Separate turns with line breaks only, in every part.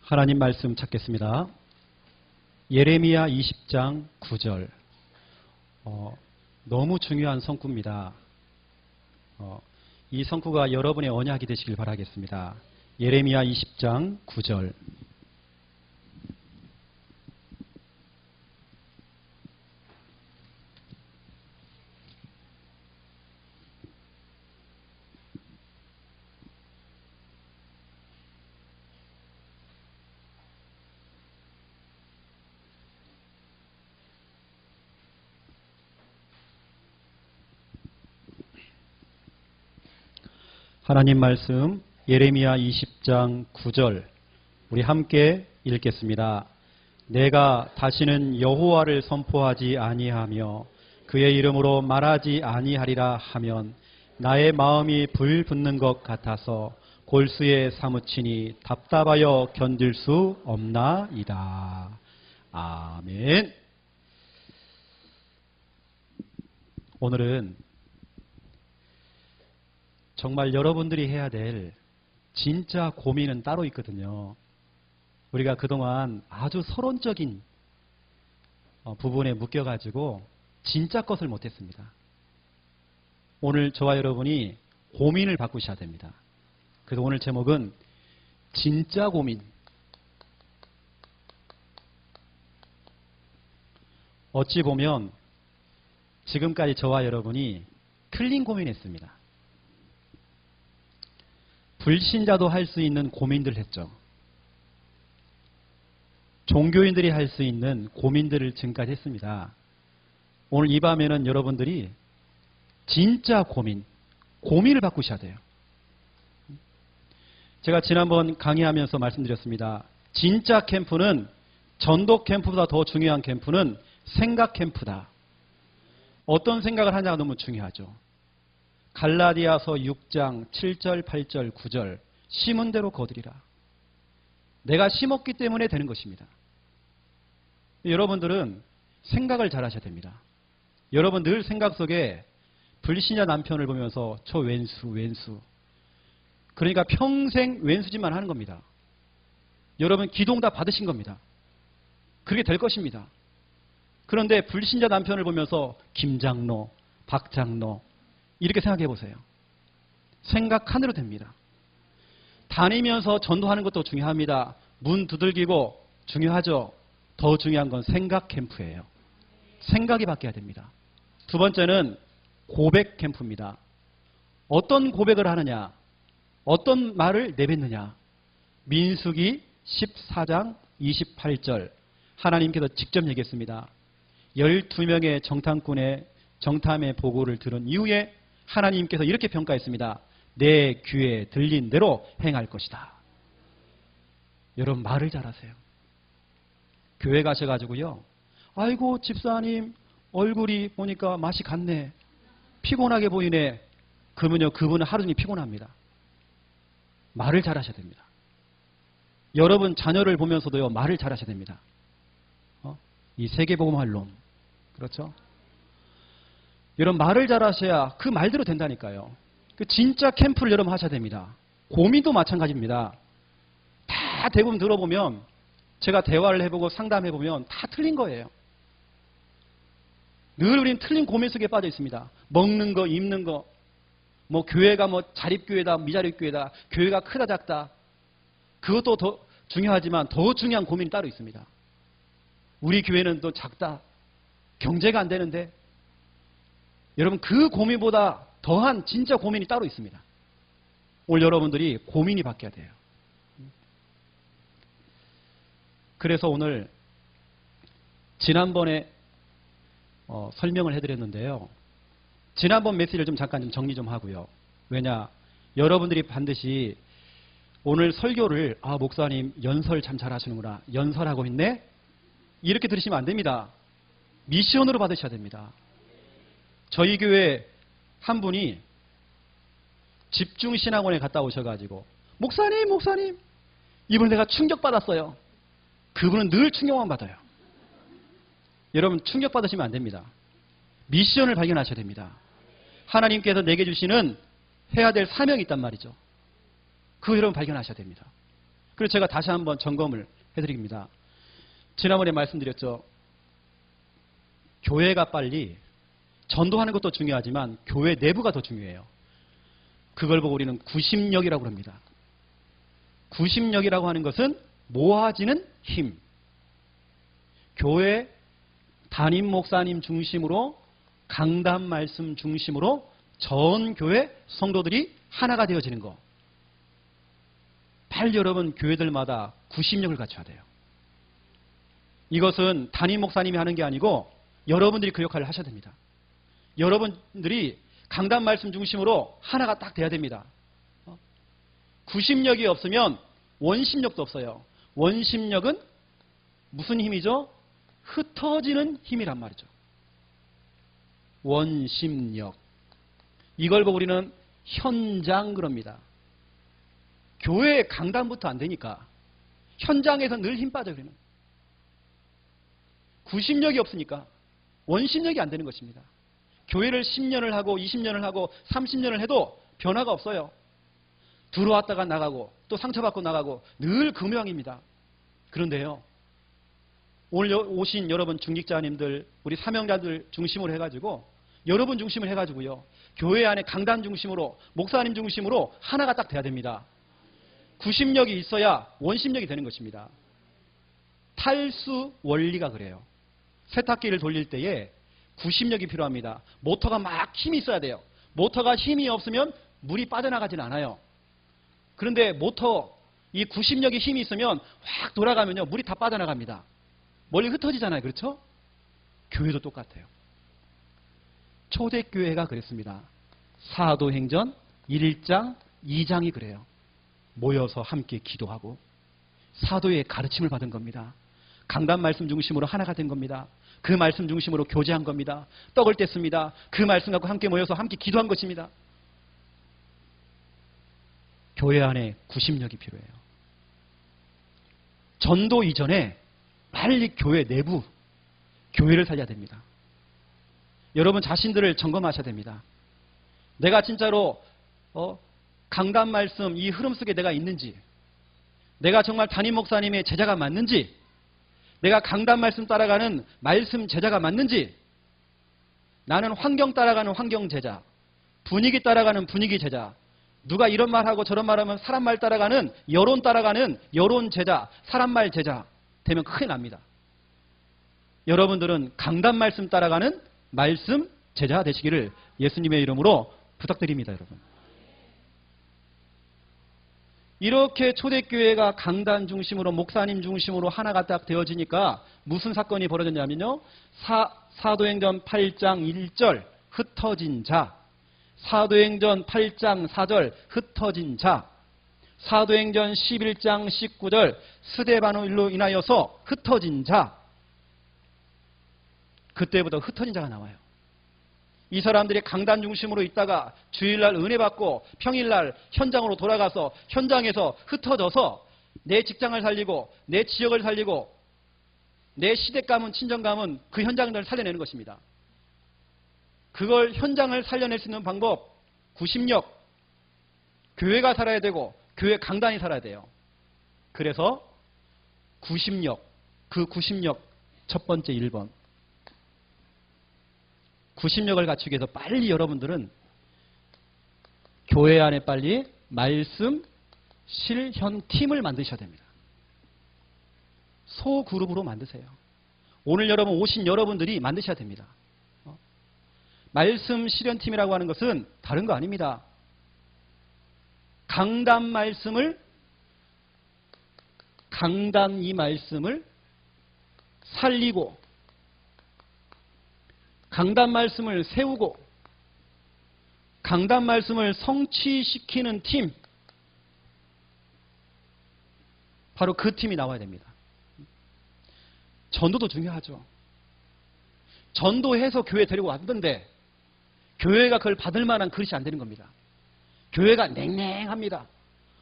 하나님 말씀 찾겠습니다. 예레미야 20장 9절. 너무 중요한 성구입니다. 이 성구가 여러분의 언약이 되시길 바라겠습니다. 예레미야 20장 9절. 하나님 말씀 예레미야 20장 9절 우리 함께 읽겠습니다. 내가 다시는 여호와를 선포하지 아니하며 그의 이름으로 말하지 아니하리라 하면 나의 마음이 불 붙는 것 같아서 골수에 사무치니 답답하여 견딜 수 없나이다. 아멘. 오늘은 정말 여러분들이 해야 될 진짜 고민은 따로 있거든요. 우리가 그동안 아주 서론적인 부분에 묶여가지고 진짜 것을 못했습니다. 오늘 저와 여러분이 고민을 바꾸셔야 됩니다. 그래서 오늘 제목은 진짜 고민. 어찌 보면 지금까지 저와 여러분이 틀린 고민했습니다. 불신자도 할 수 있는 고민들 했죠. 종교인들이 할 수 있는 고민들을 지금까지 했습니다. 오늘 이 밤에는 여러분들이 진짜 고민을 바꾸셔야 돼요. 제가 지난번 강의하면서 말씀드렸습니다. 진짜 캠프는 전도 캠프보다 더 중요한 캠프는 생각 캠프다. 어떤 생각을 하냐가 너무 중요하죠. 갈라디아서 6장 7절, 8절, 9절 심은 대로 거두리라. 내가 심었기 때문에 되는 것입니다. 여러분들은 생각을 잘 하셔야 됩니다. 여러분 늘 생각 속에 불신자 남편을 보면서 저 왼수. 그러니까 평생 왼수짓만 하는 겁니다. 여러분 기도응답 받으신 겁니다. 그렇게 될 것입니다. 그런데 불신자 남편을 보면서 김장로, 박장로 이렇게 생각해 보세요. 생각 하나로 됩니다. 다니면서 전도하는 것도 중요합니다. 문 두들기고 중요하죠. 더 중요한 건 생각 캠프예요. 생각이 바뀌어야 됩니다. 두 번째는 고백 캠프입니다. 어떤 고백을 하느냐, 어떤 말을 내뱉느냐. 민수기 14장 28절 하나님께서 직접 얘기했습니다. 12명의 정탐꾼의 정탐의 보고를 들은 이후에 하나님께서 이렇게 평가했습니다. 내 귀에 들린 대로 행할 것이다. 여러분 말을 잘하세요. 교회 가셔가지고요. 아이고 집사님 얼굴이 보니까 맛이 갔네. 피곤하게 보이네. 그러면요 그분은 하루 종일 피곤합니다. 말을 잘하셔야 됩니다. 여러분 자녀를 보면서도요 말을 잘하셔야 됩니다. 이 세계복음활론 그렇죠? 여러분 말을 잘하셔야 그 말대로 된다니까요. 그 진짜 캠프를 여러분 하셔야 됩니다. 고민도 마찬가지입니다. 다 대부분 들어보면 제가 대화를 해보고 상담해보면 다 틀린 거예요. 늘 우리는 틀린 고민 속에 빠져 있습니다. 먹는 거, 입는 거, 뭐 교회가 뭐 자립교회다, 미자립교회다, 교회가 크다 작다. 그것도 더 중요하지만 더 중요한 고민이 따로 있습니다. 우리 교회는 또 작다. 경제가 안 되는데. 여러분 그 고민보다 더한 진짜 고민이 따로 있습니다. 오늘 여러분들이 고민이 바뀌어야 돼요. 그래서 오늘 지난번에 설명을 해드렸는데요. 지난번 메시지를 좀 잠깐 좀 정리 좀 하고요. 왜냐 여러분들이 반드시 오늘 설교를 목사님 연설 참 잘하시는구나. 연설하고 있네. 이렇게 들으시면 안 됩니다. 미션으로 받으셔야 됩니다. 저희 교회 한 분이 집중신학원에 갔다 오셔가지고 목사님 이번에 내가 충격받았어요. 그분은 늘 충격만 받아요. 여러분 충격받으시면 안 됩니다. 미션을 발견하셔야 됩니다. 하나님께서 내게 주시는 해야 될 사명이 있단 말이죠. 그거 여러분 발견하셔야 됩니다. 그래서 제가 다시 한번 점검을 해드립니다. 지난번에 말씀드렸죠. 교회가 빨리 전도하는 것도 중요하지만 교회 내부가 더 중요해요. 그걸 보고 우리는 구심력이라고 합니다. 구심력이라고 하는 것은 모아지는 힘. 교회 담임 목사님 중심으로 강단 말씀 중심으로 전 교회 성도들이 하나가 되어지는 거. 빨리 여러분 교회들마다 구심력을 갖춰야 돼요. 이것은 담임 목사님이 하는 게 아니고 여러분들이 그 역할을 하셔야 됩니다. 여러분들이 강단 말씀 중심으로 하나가 딱 돼야 됩니다. 구심력이 없으면 원심력도 없어요. 원심력은 무슨 힘이죠? 흩어지는 힘이란 말이죠. 원심력. 이걸 보고 우리는 현장 그럽니다. 교회 강단부터 안 되니까 현장에서 늘 힘 빠져요. 우리는. 구심력이 없으니까 원심력이 안 되는 것입니다. 교회를 10년을 하고 20년을 하고 30년을 해도 변화가 없어요. 들어왔다가 나가고 또 상처받고 나가고 늘 그 모양입니다. 그런데요. 오늘 오신 여러분 중직자님들, 우리 사명자들 중심으로 해가지고 여러분 중심을 해가지고요. 교회 안에 강단 중심으로 목사님 중심으로 하나가 딱 돼야 됩니다. 구심력이 있어야 원심력이 되는 것입니다. 탈수 원리가 그래요. 세탁기를 돌릴 때에 구심력이 필요합니다. 모터가 막 힘이 있어야 돼요. 모터가 힘이 없으면 물이 빠져나가질 않아요. 그런데 모터, 이 구심력이 힘이 있으면 확 돌아가면요. 물이 다 빠져나갑니다. 멀리 흩어지잖아요. 그렇죠? 교회도 똑같아요. 초대교회가 그랬습니다. 사도행전 1장, 2장이 그래요. 모여서 함께 기도하고 사도의 가르침을 받은 겁니다. 강단 말씀 중심으로 하나가 된 겁니다. 그 말씀 중심으로 교제한 겁니다. 떡을 뗐습니다. 그 말씀 갖고 함께 모여서 함께 기도한 것입니다. 교회 안에 구심력이 필요해요. 전도 이전에 빨리 교회 내부, 교회를 살려야 됩니다. 여러분 자신들을 점검하셔야 됩니다. 내가 진짜로 강단 말씀 이 흐름 속에 내가 있는지, 내가 정말 담임 목사님의 제자가 맞는지, 내가 강단 말씀 따라가는 말씀 제자가 맞는지, 나는 환경 따라가는 환경 제자, 분위기 따라가는 분위기 제자, 누가 이런 말하고 저런 말하면 사람 말 따라가는 여론 따라가는 여론 제자, 사람 말 제자 되면 큰일 납니다. 여러분들은 강단 말씀 따라가는 말씀 제자 되시기를 예수님의 이름으로 부탁드립니다. 여러분. 이렇게 초대교회가 강단 중심으로 목사님 중심으로 하나가 딱 되어지니까 무슨 사건이 벌어졌냐면요. 사도행전 8장 1절 흩어진 자, 사도행전 8장 4절 흩어진 자, 사도행전 11장 19절 스데반으로 인하여서 흩어진 자. 그때부터 흩어진 자가 나와요. 이 사람들이 강단 중심으로 있다가 주일날 은혜 받고 평일날 현장으로 돌아가서 현장에서 흩어져서 내 직장을 살리고 내 지역을 살리고 내 시댁감은 친정감은 그 현장을 살려내는 것입니다. 그걸 현장을 살려낼 수 있는 방법, 구심력, 교회가 살아야 되고 교회 강단이 살아야 돼요. 그래서 구심력, 그 구심력 첫 번째 1번. 구심력을 갖추기 위해서 빨리 여러분들은 교회 안에 빨리 말씀 실현팀을 만드셔야 됩니다. 소그룹으로 만드세요. 오늘 여러분 오신 여러분들이 만드셔야 됩니다. 말씀 실현팀이라고 하는 것은 다른 거 아닙니다. 강단 이 말씀을 살리고 강단 말씀을 세우고 강단 말씀을 성취시키는 팀, 바로 그 팀이 나와야 됩니다. 전도도 중요하죠. 전도해서 교회 데리고 왔는데 교회가 그걸 받을 만한 그릇이 안 되는 겁니다. 교회가 냉랭합니다.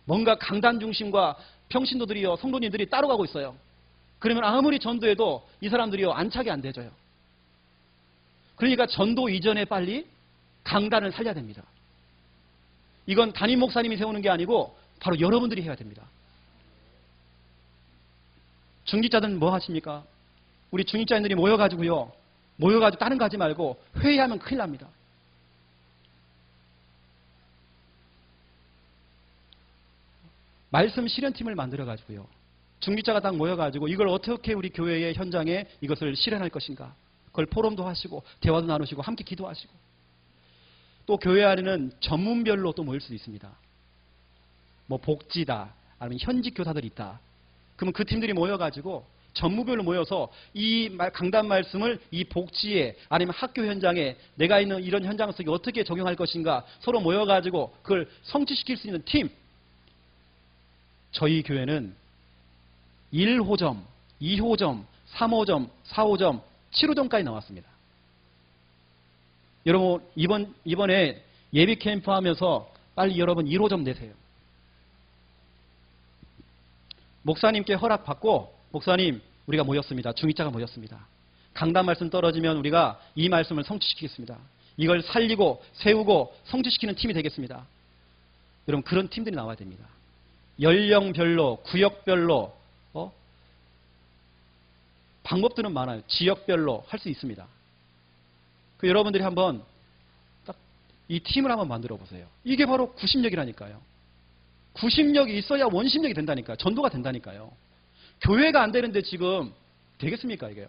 뭔가 강단 중심과 평신도들이요, 성도님들이 따로 가고 있어요. 그러면 아무리 전도해도 이 사람들이요 안착이 안 되져요. 그러니까 전도 이전에 빨리 강단을 살려야 됩니다. 이건 담임 목사님이 세우는 게 아니고 바로 여러분들이 해야 됩니다. 중직자들은 뭐 하십니까? 우리 중직자인들이 모여가지고요. 모여가지고 다른 거 하지 말고 회의하면 큰일 납니다. 말씀 실현팀을 만들어가지고요. 중직자가 딱 모여가지고 이걸 어떻게 우리 교회의 현장에 이것을 실현할 것인가. 그걸 포럼도 하시고 대화도 나누시고 함께 기도하시고. 또 교회 안에는 전문별로 또 모일 수도 있습니다. 뭐 복지다 아니면 현직 교사들이 있다. 그러면 그 팀들이 모여가지고 전무별로 모여서 이 강단 말씀을 이 복지에 아니면 학교 현장에 내가 있는 이런 현장 속에 어떻게 적용할 것인가 서로 모여가지고 그걸 성취시킬 수 있는 팀. 저희 교회는 1호점, 2호점, 3호점, 4호점, 7호점까지 나왔습니다. 여러분 이번에 예비 캠프 하면서 빨리 여러분 1호점 내세요. 목사님께 허락받고 목사님 우리가 모였습니다. 중직자가 모였습니다. 강단 말씀 떨어지면 우리가 이 말씀을 성취시키겠습니다. 이걸 살리고 세우고 성취시키는 팀이 되겠습니다. 여러분 그런 팀들이 나와야 됩니다. 연령별로 구역별로 방법들은 많아요. 지역별로 할 수 있습니다. 그 여러분들이 한번 딱 이 팀을 한번 만들어 보세요. 이게 바로 구심력이라니까요. 구심력이 있어야 원심력이 된다니까요. 전도가 된다니까요. 교회가 안 되는데 지금 되겠습니까 이게요?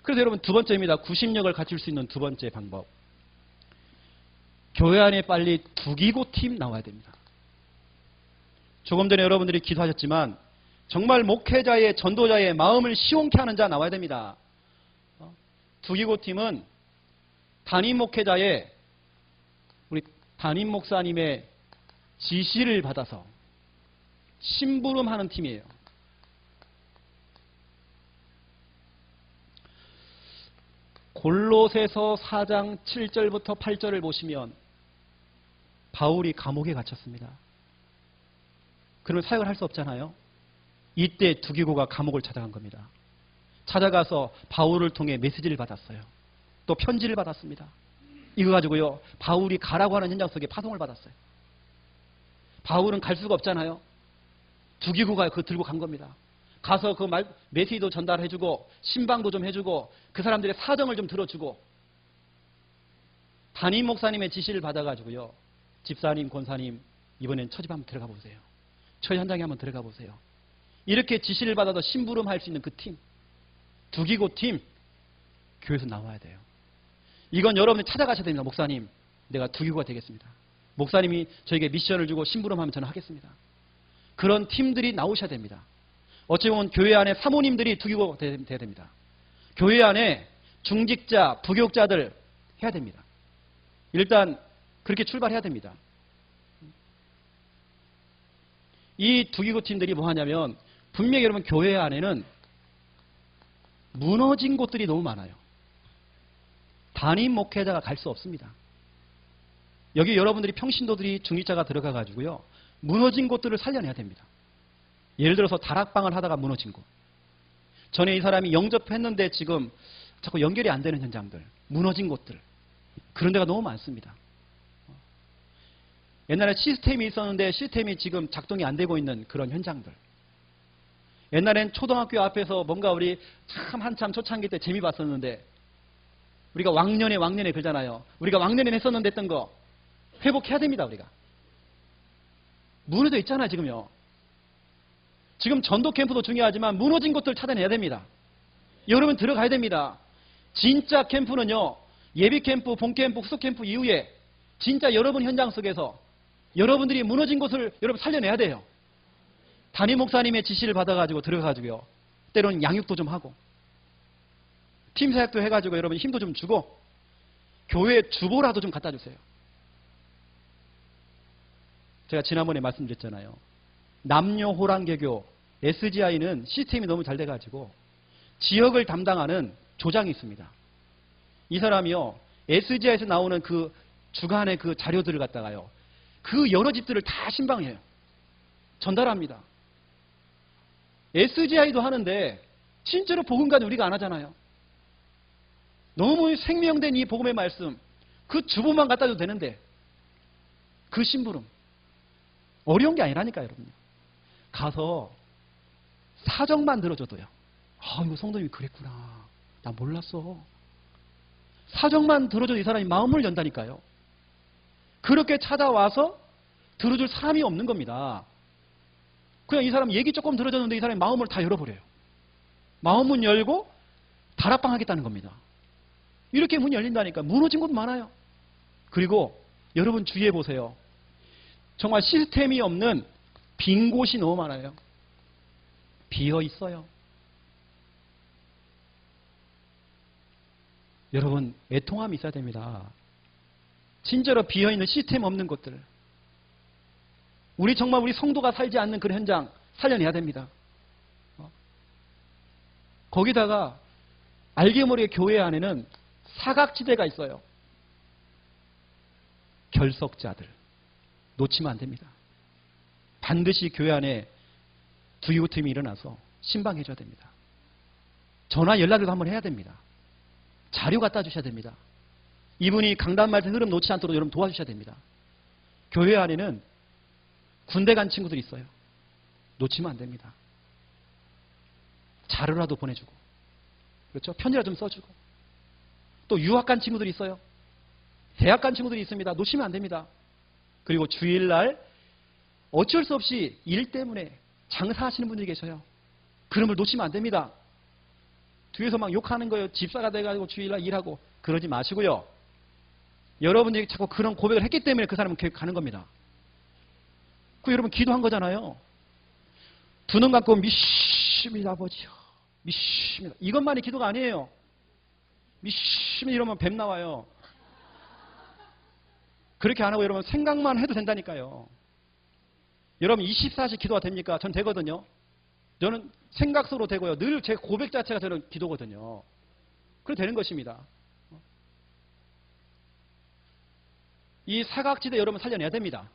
그래서 여러분 두 번째입니다. 구심력을 갖출 수 있는 두 번째 방법. 교회 안에 빨리 두기고 팀 나와야 됩니다. 조금 전에 여러분들이 기도하셨지만 정말 목회자의 전도자의 마음을 시원케 하는 자 나와야 됩니다. 두기고 팀은 담임 목회자의 우리 담임 목사님의 지시를 받아서 심부름하는 팀이에요. 골로새서 4장 7절부터 8절을 보시면 바울이 감옥에 갇혔습니다. 그러면 사역을 할 수 없잖아요. 이때 두기고가 감옥을 찾아간 겁니다. 찾아가서 바울을 통해 메시지를 받았어요. 또 편지를 받았습니다. 이거 가지고요. 바울이 가라고 하는 현장 속에 파송을 받았어요. 바울은 갈 수가 없잖아요. 두기고가 그거 들고 간 겁니다. 가서 그 메시지도 전달해주고 신방도 좀 해주고 그 사람들의 사정을 좀 들어주고 담임 목사님의 지시를 받아가지고요. 집사님, 권사님 이번엔 처집 한번 들어가 보세요. 처 현장에 한번 들어가 보세요. 이렇게 지시를 받아서 심부름할 수 있는 그 팀, 두기고 팀 교회에서 나와야 돼요. 이건 여러분이 찾아가셔야 됩니다. 목사님, 내가 두기고가 되겠습니다. 목사님이 저에게 미션을 주고 심부름하면 저는 하겠습니다. 그런 팀들이 나오셔야 됩니다. 어찌 보면 교회 안에 사모님들이 두기고 돼야 됩니다. 교회 안에 중직자, 부교육자들 해야 됩니다. 일단 그렇게 출발해야 됩니다. 이 두기고 팀들이 뭐 하냐면 분명히 여러분 교회 안에는 무너진 곳들이 너무 많아요. 담임 목회자가 갈 수 없습니다. 여기 여러분들이 평신도들이 중직자가 들어가 가지고요. 무너진 곳들을 살려내야 됩니다. 예를 들어서 다락방을 하다가 무너진 곳. 전에 이 사람이 영접했는데 지금 자꾸 연결이 안 되는 현장들. 무너진 곳들. 그런 데가 너무 많습니다. 옛날에 시스템이 있었는데 시스템이 지금 작동이 안 되고 있는 그런 현장들. 옛날엔 초등학교 앞에서 뭔가 우리 참 한참 초창기 때 재미 봤었는데 우리가 왕년에 그러잖아요. 우리가 왕년에 했었는데 했던 거 회복해야 됩니다. 우리가. 무너져 있잖아요. 지금요. 지금 전도 캠프도 중요하지만 무너진 곳들 찾아내야 됩니다. 여러분 들어가야 됩니다. 진짜 캠프는요. 예비 캠프, 본 캠프, 후속 캠프 이후에 진짜 여러분 현장 속에서 여러분들이 무너진 곳을 여러분 살려내야 돼요. 담임 목사님의 지시를 받아가지고 들어가가지고요. 때로는 양육도 좀 하고 팀 사역도 해가지고 여러분 힘도 좀 주고 교회 주보라도 좀 갖다 주세요. 제가 지난번에 말씀드렸잖아요. 남녀 호랑개교 SGI는 시스템이 너무 잘 돼가지고 지역을 담당하는 조장이 있습니다. 이 사람이요. SGI에서 나오는 그 주간의 그 자료들을 갖다가요. 그 여러 집들을 다 신방해요. 전달합니다. SGI도 하는데 진짜로 복음까지 우리가 안 하잖아요. 너무 생명된 이 복음의 말씀 그 주보만 갖다 줘도 되는데 그 심부름 어려운 게 아니라니까요. 여러분요. 가서 사정만 들어줘도요. 아, 이거 성도님이 그랬구나. 나 몰랐어. 사정만 들어줘도 이 사람이 마음을 연다니까요. 그렇게 찾아와서 들어줄 사람이 없는 겁니다. 그냥 이 사람 얘기 조금 들어줬는데 이 사람이 마음을 다 열어버려요. 마음문 열고 다락방 하겠다는 겁니다. 이렇게 문이 열린다니까. 무너진 곳 많아요. 그리고 여러분 주의해 보세요. 정말 시스템이 없는 빈 곳이 너무 많아요. 비어 있어요. 여러분 애통함이 있어야 됩니다. 진짜로 비어 있는 시스템 없는 곳들. 우리 정말 우리 성도가 살지 않는 그런 현장 살려내야 됩니다. 거기다가 알게 모르게 교회 안에는 사각지대가 있어요. 결석자들. 놓치면 안 됩니다. 반드시 교회 안에 두기고팀이 일어나서 신방해 줘야 됩니다. 전화 연락도 한번 해야 됩니다. 자료 갖다 주셔야 됩니다. 이분이 강단 말씀 흐름 놓지 않도록 여러분 도와주셔야 됩니다. 교회 안에는 군대 간 친구들이 있어요. 놓치면 안 됩니다. 자료라도 보내주고, 그렇죠? 편지라도 좀 써주고, 또 유학 간 친구들이 있어요. 대학 간 친구들이 있습니다. 놓치면 안 됩니다. 그리고 주일날 어쩔 수 없이 일 때문에 장사하시는 분들이 계셔요. 그런 걸 놓치면 안 됩니다. 뒤에서 막 욕하는 거예요. 집사가 돼가지고 주일날 일하고. 그러지 마시고요. 여러분들이 자꾸 그런 고백을 했기 때문에 그 사람은 교회 가는 겁니다. 그 여러분 기도한 거잖아요. 두 눈 감고 믿습니다 아버지요. 믿습니다. 이것만이 기도가 아니에요. 믿습니다 이러면 뱀 나와요. 그렇게 안 하고 여러분 생각만 해도 된다니까요. 여러분 24시 기도가 됩니까? 전 되거든요. 저는 생각 속으로 되고요. 늘 제 고백 자체가 저는 기도거든요. 그래 되는 것입니다. 이 사각지대 여러분 살려내야 됩니다.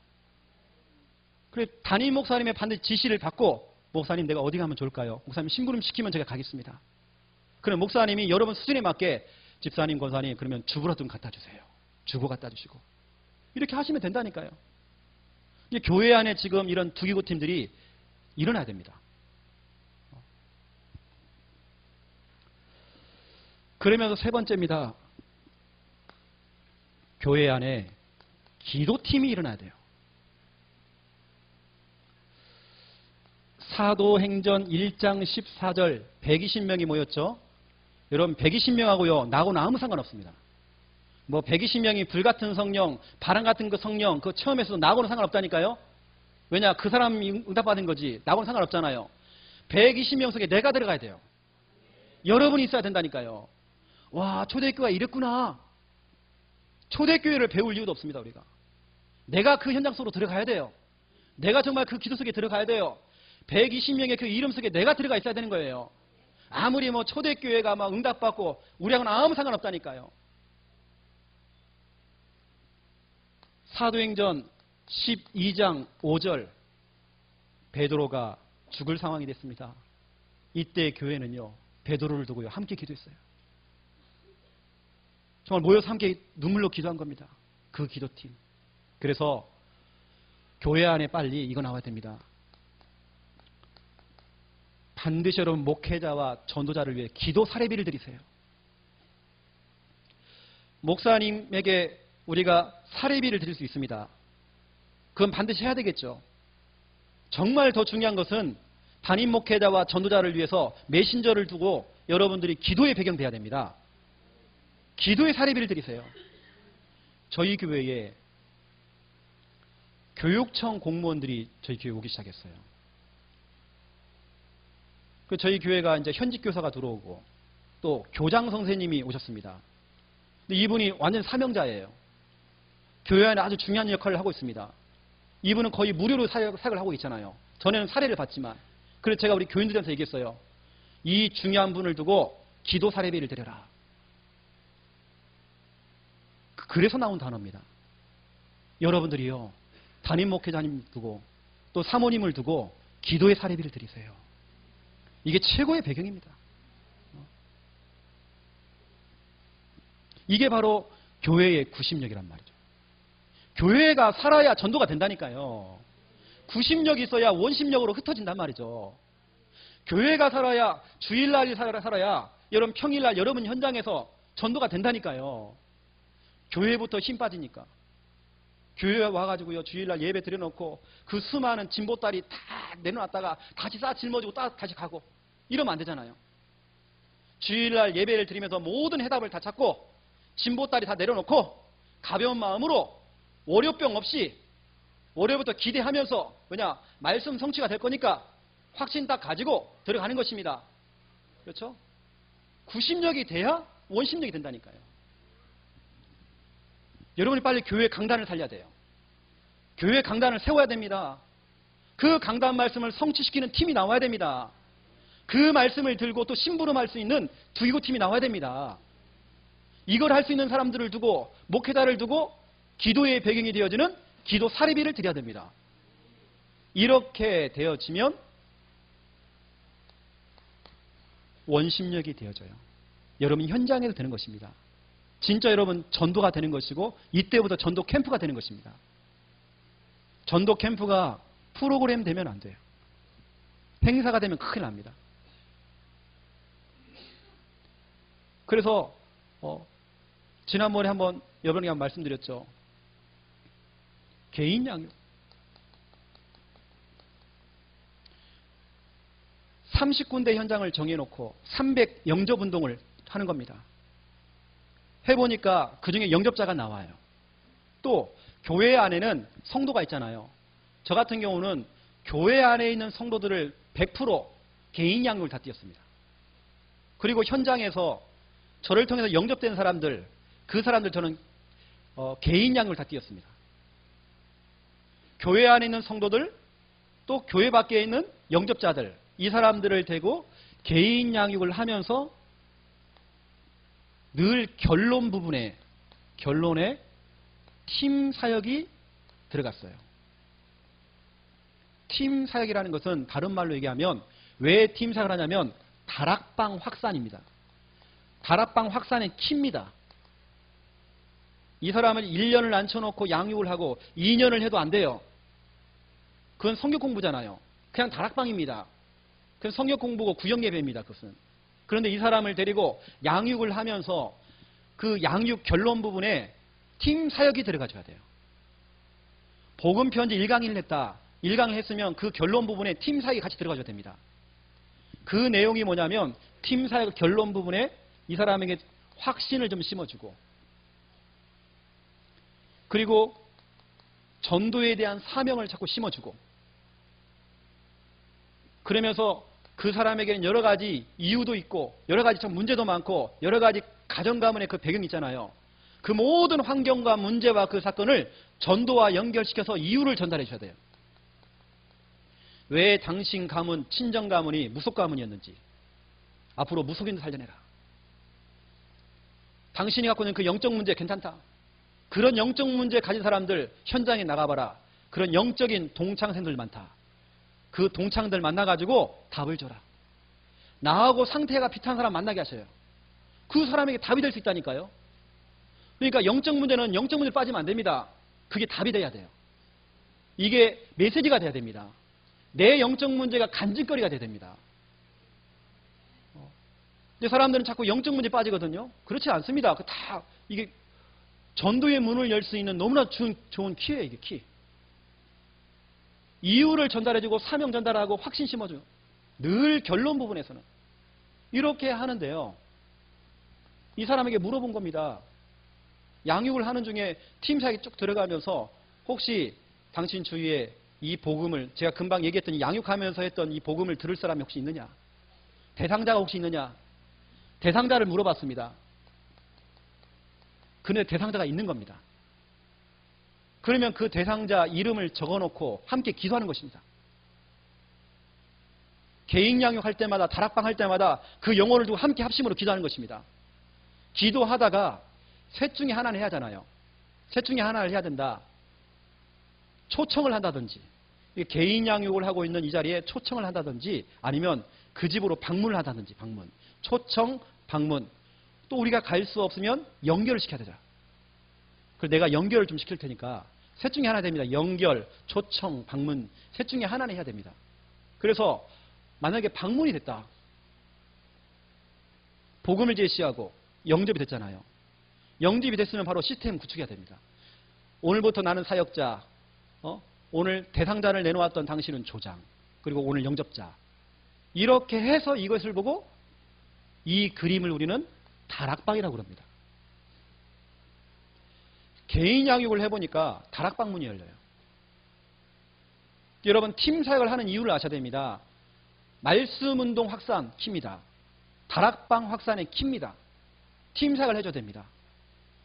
그래 담임 목사님의 반드시 지시를 받고 목사님 내가 어디 가면 좋을까요? 목사님 심부름 시키면 제가 가겠습니다. 그럼 목사님이 여러분 수준에 맞게 집사님, 권사님 그러면 주부라도 좀 갖다 주세요. 주고 갖다 주시고 이렇게 하시면 된다니까요. 이제 교회 안에 지금 이런 두기고 팀들이 일어나야 됩니다. 그러면서 세 번째입니다. 교회 안에 기도팀이 일어나야 돼요. 사도행전 1장 14절 120명이 모였죠. 여러분 120명하고요. 나하고는 아무 상관없습니다. 뭐 120명이 불같은 성령, 바람 같은 그 성령 그거 체험해서도 나하고는 상관없다니까요. 왜냐 그 사람이 응답받은 거지 나하고는 상관없잖아요. 120명 속에 내가 들어가야 돼요. 여러분이 있어야 된다니까요. 와 초대교회가 이랬구나. 초대교회를 배울 이유도 없습니다. 우리가. 내가 그 현장 속으로 들어가야 돼요. 내가 정말 그 기도 속에 들어가야 돼요. 120명의 그 이름 속에 내가 들어가 있어야 되는 거예요. 아무리 뭐 초대교회가 막 응답받고 우리하고는 아무 상관없다니까요. 사도행전 12장 5절 베드로가 죽을 상황이 됐습니다. 이때 교회는요. 베드로를 두고요. 함께 기도했어요. 정말 모여서 함께 눈물로 기도한 겁니다. 그 기도팀. 그래서 교회 안에 빨리 이거 나와야 됩니다. 반드시 여러분 목회자와 전도자를 위해 기도 사례비를 드리세요. 목사님에게 우리가 사례비를 드릴 수 있습니다. 그건 반드시 해야 되겠죠. 정말 더 중요한 것은 담임 목회자와 전도자를 위해서 메신저를 두고 여러분들이 기도의 배경 돼야 됩니다. 기도의 사례비를 드리세요. 저희 교회에 교육청 공무원들이 저희 교회에 오기 시작했어요. 그 저희 교회가 이제 현직 교사가 들어오고 또 교장 선생님이 오셨습니다. 근데 이분이 완전 사명자예요. 교회 안에 아주 중요한 역할을 하고 있습니다. 이분은 거의 무료로 사역을 하고 있잖아요. 전에는 사례를 받지만. 그래서 제가 우리 교인들한테 얘기했어요. 이 중요한 분을 두고 기도 사례비를 드려라. 그래서 나온 단어입니다. 여러분들이요. 담임 목회자님 두고 또 사모님을 두고 기도의 사례비를 드리세요. 이게 최고의 배경입니다. 이게 바로 교회의 구심력이란 말이죠. 교회가 살아야 전도가 된다니까요. 구심력이 있어야 원심력으로 흩어진단 말이죠. 교회가 살아야, 주일날이 살아야 여러분 평일날 여러분 현장에서 전도가 된다니까요. 교회부터 힘 빠지니까. 교회에 와가지고요, 주일날 예배 드려놓고 그 수많은 진보다리 다 내려놨다가 다시 싹 짊어지고 다시 가고 이러면 안 되잖아요. 주일날 예배를 드리면서 모든 해답을 다 찾고 진보다리 다 내려놓고 가벼운 마음으로 월요병 없이 월요부터 기대하면서 뭐냐 말씀 성취가 될 거니까 확신 딱 가지고 들어가는 것입니다. 그렇죠? 구심력이 돼야 원심력이 된다니까요. 여러분이 빨리 교회 강단을 살려야 돼요. 교회 강단을 세워야 됩니다. 그 강단 말씀을 성취시키는 팀이 나와야 됩니다. 그 말씀을 들고 또 심부름할 수 있는 두기고팀이 나와야 됩니다. 이걸 할 수 있는 사람들을 두고 목회자를 두고 기도의 배경이 되어지는 기도 사례비를 드려야 됩니다. 이렇게 되어지면 원심력이 되어져요. 여러분 현장에서 되는 것입니다. 진짜 여러분 전도가 되는 것이고 이때부터 전도 캠프가 되는 것입니다. 전도 캠프가 프로그램 되면 안 돼요. 행사가 되면 큰일 납니다. 그래서 지난번에 여러분에게 한번 말씀드렸죠. 개인 양육. 30군데 현장을 정해놓고 300 영접 운동을 하는 겁니다. 해보니까 그중에 영접자가 나와요. 또 교회 안에는 성도가 있잖아요. 저 같은 경우는 교회 안에 있는 성도들을 100% 개인 양육을 다 띄었습니다. 그리고 현장에서 저를 통해서 영접된 사람들, 그 사람들 저는 개인 양육을 다 띄었습니다. 교회 안에 있는 성도들, 또 교회 밖에 있는 영접자들, 이 사람들을 대고 개인 양육을 하면서 늘 결론에 팀 사역이 들어갔어요. 팀 사역이라는 것은 다른 말로 얘기하면 왜 팀 사역을 하냐면 다락방 확산입니다. 다락방 확산의 키입니다. 이 사람을 1년을 앉혀놓고 양육을 하고 2년을 해도 안 돼요. 그건 성경 공부잖아요. 그냥 다락방입니다. 그건 성경 공부고 구역 예배입니다. 그것은. 그런데 이 사람을 데리고 양육을 하면서 그 양육 결론 부분에 팀 사역이 들어가줘야 돼요. 복음 편지 1강의를 했다. 1강을 했으면 그 결론 부분에 팀 사역이 같이 들어가줘야 됩니다. 그 내용이 뭐냐면 팀 사역 결론 부분에 이 사람에게 확신을 좀 심어주고 그리고 전도에 대한 사명을 자꾸 심어주고 그러면서 그 사람에게는 여러 가지 이유도 있고 여러 가지 참 문제도 많고 여러 가지 가정 가문의 그 배경이 있잖아요. 그 모든 환경과 문제와 그 사건을 전도와 연결시켜서 이유를 전달해 줘야 돼요. 왜 당신 가문, 친정 가문이 무속 가문이었는지 앞으로 무속인도 살려내라. 당신이 갖고 있는 그 영적 문제 괜찮다. 그런 영적 문제 가진 사람들 현장에 나가봐라. 그런 영적인 동창생들 많다. 그 동창들 만나가지고 답을 줘라. 나하고 상태가 비슷한 사람 만나게 하셔요. 그 사람에게 답이 될 수 있다니까요. 그러니까 영적 문제는 영적 문제에 빠지면 안 됩니다. 그게 답이 돼야 돼요. 이게 메시지가 돼야 됩니다. 내 영적 문제가 간증거리가 돼야 됩니다. 근데 사람들은 자꾸 영적 문제에 빠지거든요. 그렇지 않습니다. 이게 전도의 문을 열 수 있는 너무나 좋은 키예요. 이게 키. 이유를 전달해주고 사명 전달하고 확신 심어줘요. 늘 결론 부분에서는. 이렇게 하는데요. 이 사람에게 물어본 겁니다. 양육을 하는 중에 팀 사역이 쭉 들어가면서 혹시 당신 주위에 이 복음을 제가 금방 얘기했던 양육하면서 했던 이 복음을 들을 사람이 혹시 있느냐? 대상자가 혹시 있느냐? 대상자를 물어봤습니다. 그런데 대상자가 있는 겁니다. 그러면 그 대상자 이름을 적어놓고 함께 기도하는 것입니다. 개인 양육할 때마다 다락방 할 때마다 그 영혼을 두고 함께 합심으로 기도하는 것입니다. 기도하다가 셋 중에 하나는 해야 하잖아요. 셋 중에 하나를 해야 된다. 초청을 한다든지 개인 양육을 하고 있는 이 자리에 초청을 한다든지 아니면 그 집으로 방문을 한다든지 방문. 초청, 방문. 또 우리가 갈 수 없으면 연결을 시켜야 되자. 그래서 내가 연결을 좀 시킬 테니까 셋 중에 하나 됩니다. 연결, 초청, 방문 셋 중에 하나는 해야 됩니다. 그래서 만약에 방문이 됐다. 복음을 제시하고 영접이 됐잖아요. 영접이 됐으면 바로 시스템 구축해야 됩니다. 오늘부터 나는 사역자, 오늘 대상자를 내놓았던 당신은 조장, 그리고 오늘 영접자. 이렇게 해서 이것을 보고 이 그림을 우리는 다락방이라고 합니다. 개인 양육을 해보니까 다락방 문이 열려요. 여러분 팀 사역을 하는 이유를 아셔야 됩니다. 말씀 운동 확산 키입니다. 다락방 확산의 키입니다. 팀 사역을 해줘야 됩니다.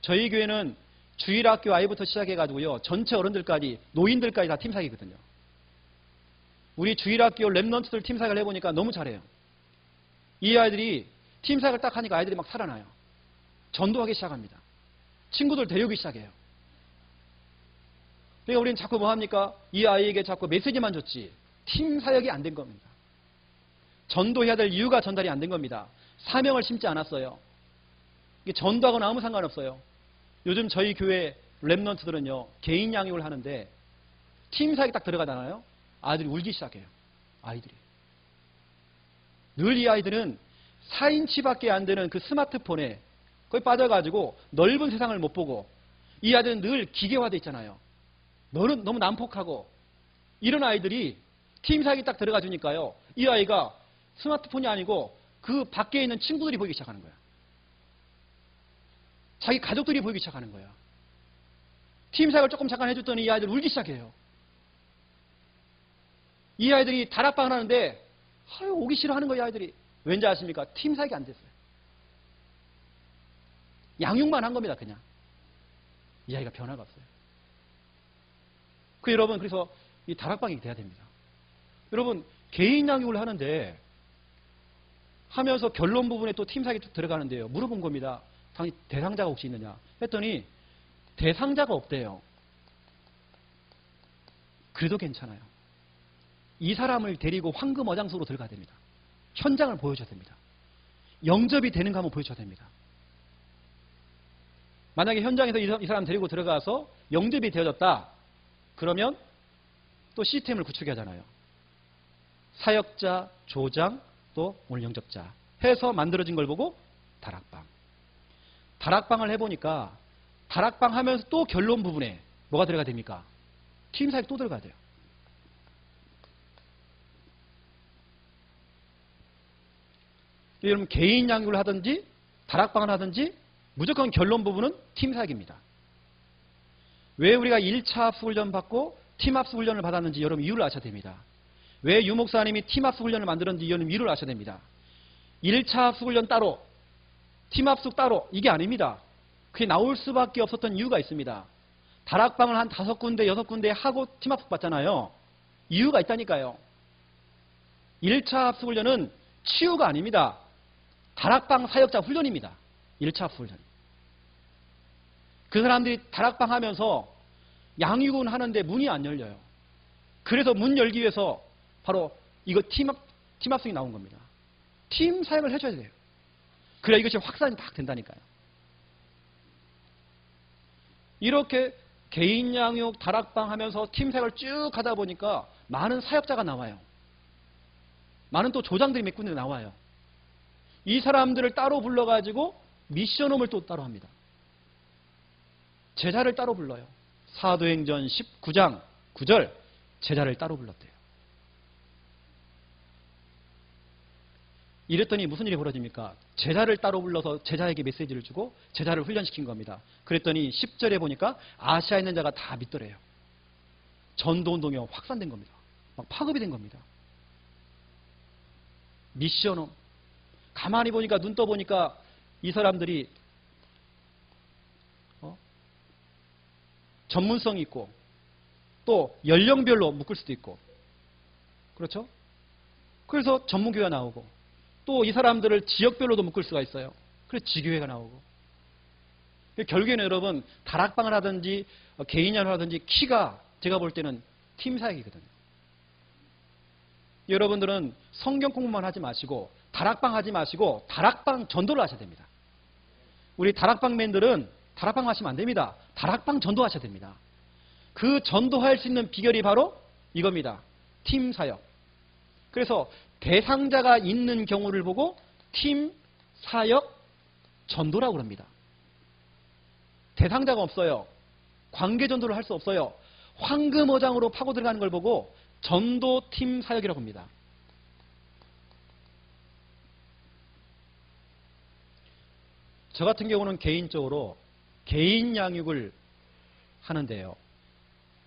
저희 교회는 주일학교 아이부터 시작해가지고요. 전체 어른들까지 노인들까지 다 팀 사역이거든요. 우리 주일학교 랩런트들 팀 사역을 해보니까 너무 잘해요. 이 아이들이 팀 사역을 딱 하니까 아이들이 막 살아나요. 전도하기 시작합니다. 친구들 데우기 시작해요. 그러니까 우리는 자꾸 뭐 합니까? 이 아이에게 자꾸 메시지만 줬지 팀 사역이 안 된 겁니다. 전도해야 될 이유가 전달이 안 된 겁니다. 사명을 심지 않았어요. 이게 전도하고는 아무 상관없어요. 요즘 저희 교회 랩런트들은요. 개인 양육을 하는데 팀 사역이 딱 들어가잖아요. 아이들이 울기 시작해요. 아이들이. 늘 이 아이들은 4인치밖에 안 되는 그 스마트폰에 거기 빠져가지고 넓은 세상을 못 보고 이 아이들은 늘 기계화돼 있잖아요. 너는 너무 난폭하고 이런 아이들이 팀 사역이 딱 들어가 주니까요. 이 아이가 스마트폰이 아니고 그 밖에 있는 친구들이 보이기 시작하는 거야. 자기 가족들이 보이기 시작하는 거야. 팀 사역을 조금 잠깐 해줬더니 이 아이들 울기 시작해요. 이 아이들이 다락방을 하는데 오기 싫어하는 거예요. 아이들이. 왠지 아십니까? 팀 사역이 안 됐어요. 양육만 한 겁니다. 그냥. 이 아이가 변화가 없어요. 여러분 그래서 이 다락방이 돼야 됩니다. 여러분 개인 양육을 하는데 하면서 결론 부분에 또 팀 사역이 들어가는데요. 물어본 겁니다. 당신 대상자가 혹시 있느냐? 했더니 대상자가 없대요. 그래도 괜찮아요. 이 사람을 데리고 황금 어장 속으로 들어가야 됩니다. 현장을 보여줘야 됩니다. 영접이 되는가 한번 보여줘야 됩니다. 만약에 현장에서 이 사람 데리고 들어가서 영접이 되어졌다. 그러면 또 시스템을 구축해야 하잖아요. 사역자, 조장, 또 오늘 영접자 해서 만들어진 걸 보고 다락방. 다락방을 해보니까 다락방 하면서 또 결론 부분에 뭐가 들어가야 됩니까? 팀 사역 또 들어가야 돼요. 여러분 개인 양육을 하든지 다락방을 하든지 무조건 결론 부분은 팀 사역입니다. 왜 우리가 1차 합수훈련 받고 팀합수 훈련을 받았는지 여러분 이유를 아셔야 됩니다. 왜 유목사님이 팀합수 훈련을 만들었는지 여러분 이유를 아셔야 됩니다. 1차 합수훈련 따로 팀합수 따로 이게 아닙니다. 그게 나올 수밖에 없었던 이유가 있습니다. 다락방을 한 5군데 6군데 하고 팀합수 받잖아요. 이유가 있다니까요. 1차 합수훈련은 치유가 아닙니다. 다락방 사역자 훈련입니다. 1차 합수훈련. 그 사람들이 다락방 하면서 양육은 하는데 문이 안 열려요. 그래서 문 열기 위해서 바로 이거 팀합성이 나온 겁니다. 팀 사역을 해줘야 돼요. 그래야 이것이 확산이 딱 된다니까요. 이렇게 개인 양육, 다락방 하면서 팀 사역을 쭉 하다 보니까 많은 사역자가 나와요. 많은 또 조장들이 몇 군데 나와요. 이 사람들을 따로 불러가지고 미션홈을 또 따로 합니다. 제자를 따로 불러요. 사도행전 19장 9절 제자를 따로 불렀대요. 이랬더니 무슨 일이 벌어집니까? 제자를 따로 불러서 제자에게 메시지를 주고 제자를 훈련시킨 겁니다. 그랬더니 10절에 보니까 아시아에 있는 자가 다 믿더래요. 전도운동이 확산된 겁니다. 막 파급이 된 겁니다. 미션홈. 가만히 보니까 눈 떠보니까 이 사람들이 전문성이 있고 또 연령별로 묶을 수도 있고 그렇죠? 그래서 전문교회가 나오고 또 이 사람들을 지역별로도 묶을 수가 있어요. 그래서 지교회가 나오고 결국에는 여러분 다락방을 하든지 개인연을 하든지 키가 제가 볼 때는 팀 사역이거든요. 여러분들은 성경 공부만 하지 마시고 다락방 하지 마시고 다락방 전도를 하셔야 됩니다. 우리 다락방맨들은 다락방 하시면 안 됩니다. 다락방 전도하셔야 됩니다. 그 전도할 수 있는 비결이 바로 이겁니다. 팀 사역. 그래서 대상자가 있는 경우를 보고 팀 사역 전도라고 합니다. 대상자가 없어요. 관계 전도를 할 수 없어요. 황금어장으로 파고 들어가는 걸 보고 전도팀 사역이라고 합니다. 저 같은 경우는 개인적으로 개인 양육을 하는데요.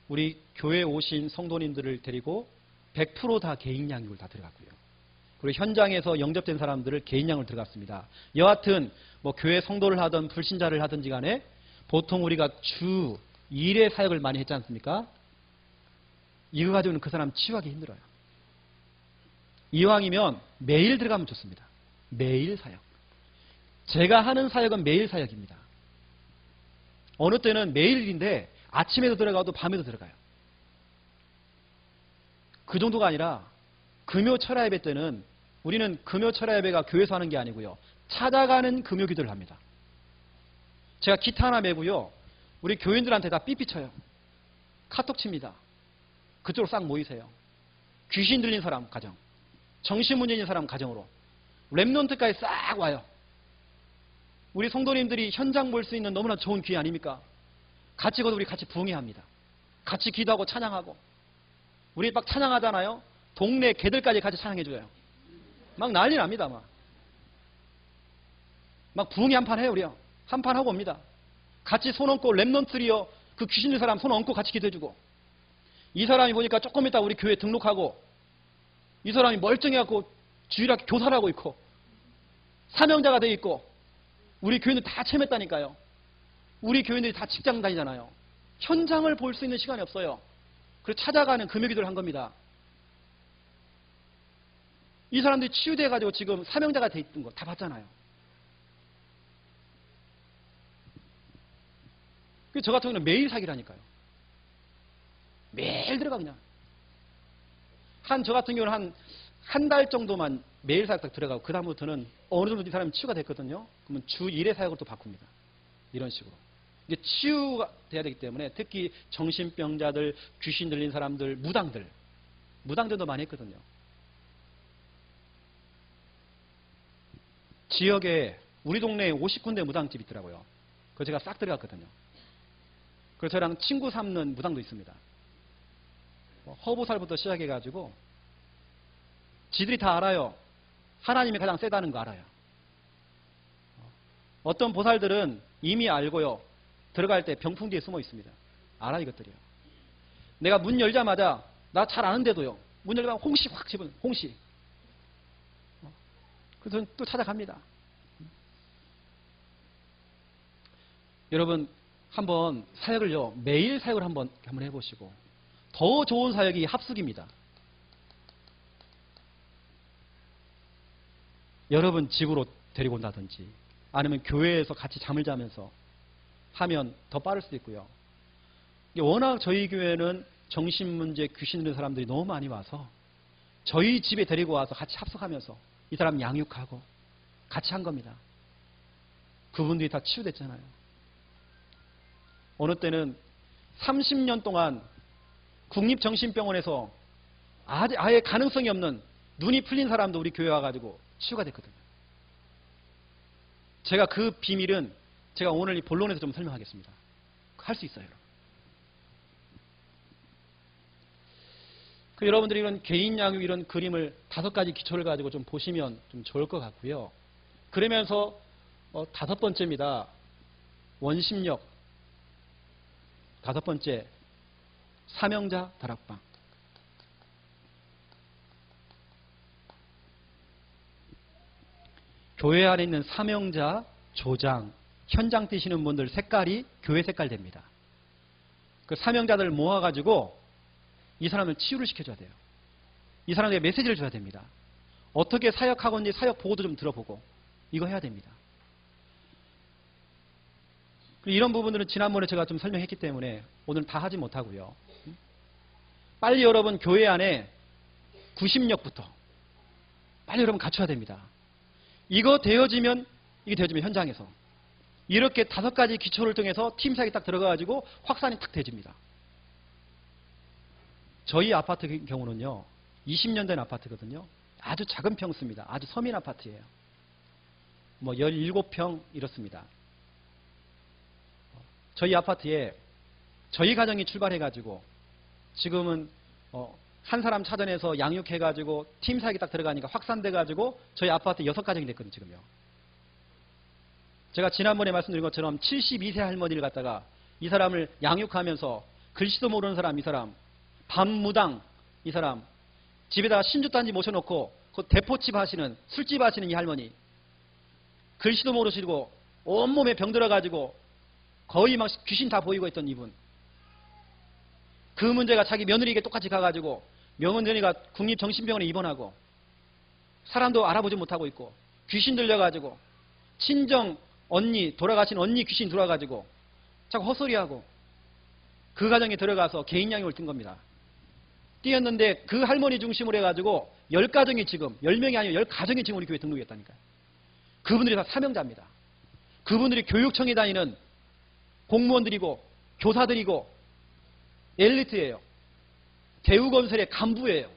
우리 교회 오신 성도님들을 데리고 100% 다 개인 양육을 다 들어갔고요. 그리고 현장에서 영접된 사람들을 개인 양육을 들어갔습니다. 여하튼 뭐 교회 성도를 하든 불신자를 하든지 간에 보통 우리가 주 1회 사역을 많이 했지 않습니까? 이거 가지고는 그 사람 치유하기 힘들어요. 이왕이면 매일 들어가면 좋습니다. 매일 사역. 제가 하는 사역은 매일 사역입니다. 어느 때는 매일인데 아침에도 들어가도 밤에도 들어가요. 그 정도가 아니라 금요 철야 예배 때는 우리는 금요 철야 예배가 교회에서 하는 게 아니고요. 찾아가는 금요 기도를 합니다. 제가 기타 하나 메고요. 우리 교인들한테 다 삐삐 쳐요. 카톡 칩니다. 그쪽으로 싹 모이세요. 귀신 들린 사람 가정, 정신문제 있는 사람 가정으로 랩넌트까지 싹 와요. 우리 성도님들이 현장 볼 수 있는 너무나 좋은 기회 아닙니까? 같이 가도 우리 같이 부흥회합니다. 같이 기도하고 찬양하고. 우리 막 찬양하잖아요. 동네 개들까지 같이 찬양해줘요. 막 난리 납니다. 막 부흥회 한판 해요. 우리요. 한판 하고 옵니다. 같이 손 얹고 랩넌트리요. 그 귀신 들린 사람 손 얹고 같이 기도해주고. 이 사람이 보니까 조금 있다 우리 교회 등록하고, 이 사람이 멀쩡해갖고 주일학교 교사를 하고 있고 사명자가 돼 있고, 우리 교인들 다 체험했다니까요. 우리 교인들이 다 직장 다니잖아요. 현장을 볼 수 있는 시간이 없어요. 그래서 찾아가는 금요기도를 한 겁니다. 이 사람들이 치유돼가지고 지금 사명자가 돼 있던 거 다 봤잖아요. 저 같은 경우는 매일 사기라니까요. 매일 들어가 그냥. 저 같은 경우는 한 달 정도만 매일 사역 딱 들어가고 그 다음부터는 어느 정도 이 사람이 치유가 됐거든요. 그러면 주 1회 사역을 또 바꿉니다. 이런 식으로. 이게 치유가 돼야 되기 때문에 특히 정신병자들, 귀신 들린 사람들, 무당들도 많이 했거든요. 지역에 우리 동네에 50군데 무당집이 있더라고요. 그거 제가 싹 들어갔거든요. 그래서 저랑 친구 삼는 무당도 있습니다. 허보살부터 시작해가지고 지들이 다 알아요. 하나님이 가장 세다는 거 알아요. 어떤 보살들은 이미 알고요. 들어갈 때 병풍 뒤에 숨어 있습니다. 알아 이것들이요. 내가 문 열자마자 나 잘 아는데도요. 문 열자마자 홍시 확 집은 홍시. 그래서 저는 또 찾아갑니다. 여러분 한번 사역을요. 매일 사역을 한번 해보시고 더 좋은 사역이 합숙입니다. 여러분 집으로 데리고 온다든지 아니면 교회에서 같이 잠을 자면서 하면 더 빠를 수도 있고요. 워낙 저희 교회는 정신문제, 귀신 들린 사람들이 너무 많이 와서 저희 집에 데리고 와서 같이 합숙하면서 이 사람 양육하고 같이 한 겁니다. 그분들이 다 치유됐잖아요. 어느 때는 30년 동안 국립정신병원에서 아예 가능성이 없는 눈이 풀린 사람도 우리 교회 와가지고 치유가 됐거든요. 제가 그 비밀은 제가 오늘 이 본론에서 좀 설명하겠습니다. 할 수 있어요. 여러분들이 이런 개인 양육 이런 그림을 5가지 기초를 가지고 좀 보시면 좀 좋을 것 같고요. 그러면서 5번째입니다. 원심력. 5번째, 사명자 다락방. 교회 안에 있는 사명자, 조장, 현장 뛰시는 분들 색깔이 교회 색깔 됩니다. 그 사명자들 모아가지고 이 사람을 치유를 시켜줘야 돼요. 이 사람에게 메시지를 줘야 됩니다. 어떻게 사역하고 있는지 사역 보고도 좀 들어보고 이거 해야 됩니다. 이런 부분들은 지난번에 제가 좀 설명했기 때문에 오늘 다 하지 못하고요. 빨리 여러분 교회 안에 구심력부터 빨리 여러분 갖춰야 됩니다. 이게 되어지면 현장에서 이렇게 5가지 기초를 통해서 팀 사역이 딱 들어가가지고 확산이 탁 되집니다. 저희 아파트 경우는요, 20년 된 아파트거든요. 아주 작은 평수입니다. 아주 서민 아파트예요. 뭐 17평 이렇습니다. 저희 아파트에 저희 가정이 출발해가지고 지금은 한 사람 차전에서 양육해가지고 팀 사역이 딱 들어가니까 확산돼가지고 저희 아파트 6가정이 됐거든요. 지금요. 제가 지난번에 말씀드린 것처럼 72세 할머니를 갖다가 이 사람을 양육하면서 글씨도 모르는 사람 이 사람, 밤무당 이 사람, 집에다가 신주단지 모셔놓고 그 대포집 하시는, 술집 하시는 이 할머니, 글씨도 모르시고 온몸에 병 들어가지고 거의 막 귀신 다 보이고 있던 이분, 그 문제가 자기 며느리에게 똑같이 가가지고 며느리가 국립정신병원에 입원하고 사람도 알아보지 못하고 있고 귀신 들려가지고 친정 언니, 돌아가신 언니 귀신 들어와가지고 자꾸 헛소리하고 그 가정에 들어가서 개인 양육을 뜬 겁니다. 뛰었는데 그 할머니 중심으로 해가지고 10가정이 지금, 10명이 아니고 10가정이 지금 우리 교회에 등록했다니까요. 그분들이 다 사명자입니다. 그분들이 교육청에 다니는 공무원들이고 교사들이고 엘리트예요. 대우건설의 간부예요.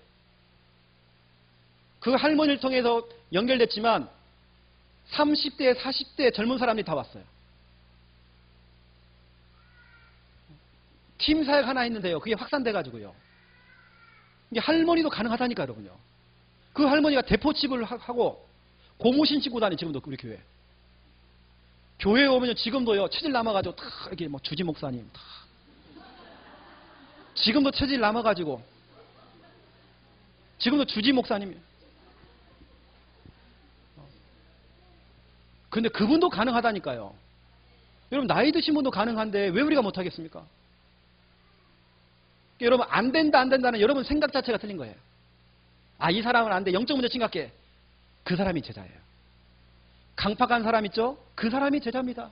그 할머니를 통해서 연결됐지만 30대, 40대 젊은 사람들이 다 왔어요. 팀 사역 하나 했는데요. 그게 확산돼가지고요. 이게 할머니도 가능하다니까, 여러분요. 그 할머니가 대포집을 하고 고무신 신고 다니, 지금도 우리 교회. 교회에 오면요, 지금도요, 체질 남아가지고 다 이렇게 뭐 주지 목사님, 다. 지금도 체질 남아가지고, 지금도 주지 목사님. 근데 그분도 가능하다니까요. 여러분, 나이 드신 분도 가능한데 왜 우리가 못하겠습니까? 여러분, 안 된다, 안 된다는 여러분 생각 자체가 틀린 거예요. 아, 이 사람은 안 돼. 영적 문제 심각해. 그 사람이 제자예요. 강팍한 사람 있죠? 그 사람이 제자입니다.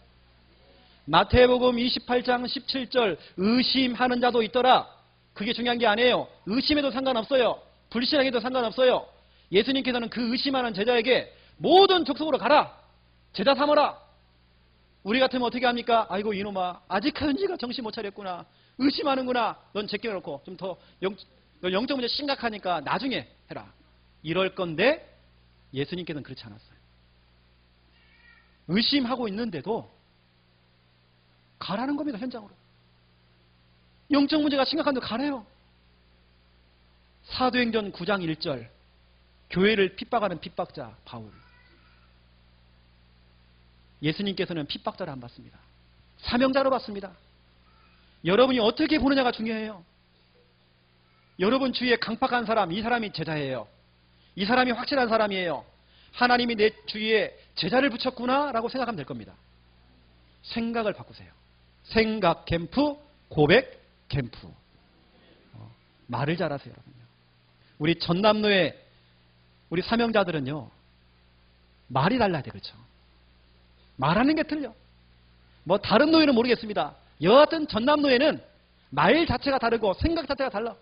마태복음 28장 17절, 의심하는 자도 있더라. 그게 중요한 게 아니에요. 의심해도 상관없어요. 불신앙해도 상관없어요. 예수님께서는 그 의심하는 제자에게 모든 족속으로 가라. 제자 삼어라. 우리 같으면 어떻게 합니까? 아이고 이놈아, 아직까지 네가 정신 못 차렸구나. 의심하는구나. 넌 제껴놓고 좀 더 영적 문제 심각하니까 나중에 해라. 이럴 건데 예수님께서는 그렇지 않았어요. 의심하고 있는데도 가라는 겁니다. 현장으로. 영적 문제가 심각한데 가래요. 사도행전 9장 1절, 교회를 핍박하는 핍박자 바울. 예수님께서는 핍박자를 안 받습니다. 사명자로 받습니다. 여러분이 어떻게 보느냐가 중요해요. 여러분 주위에 강팍한 사람, 이 사람이 제자예요. 이 사람이 확실한 사람이에요. 하나님이 내 주위에 제자를 붙였구나 라고 생각하면 될 겁니다. 생각을 바꾸세요. 생각 캠프, 고백 캠프. 말을 잘하세요, 여러분요. 우리 전남로의 우리 사명자들은요, 말이 달라야 돼, 그렇죠? 말하는 게 틀려. 뭐 다른 노예는 모르겠습니다. 여하튼 전남노예는 말 자체가 다르고 생각 자체가 달라.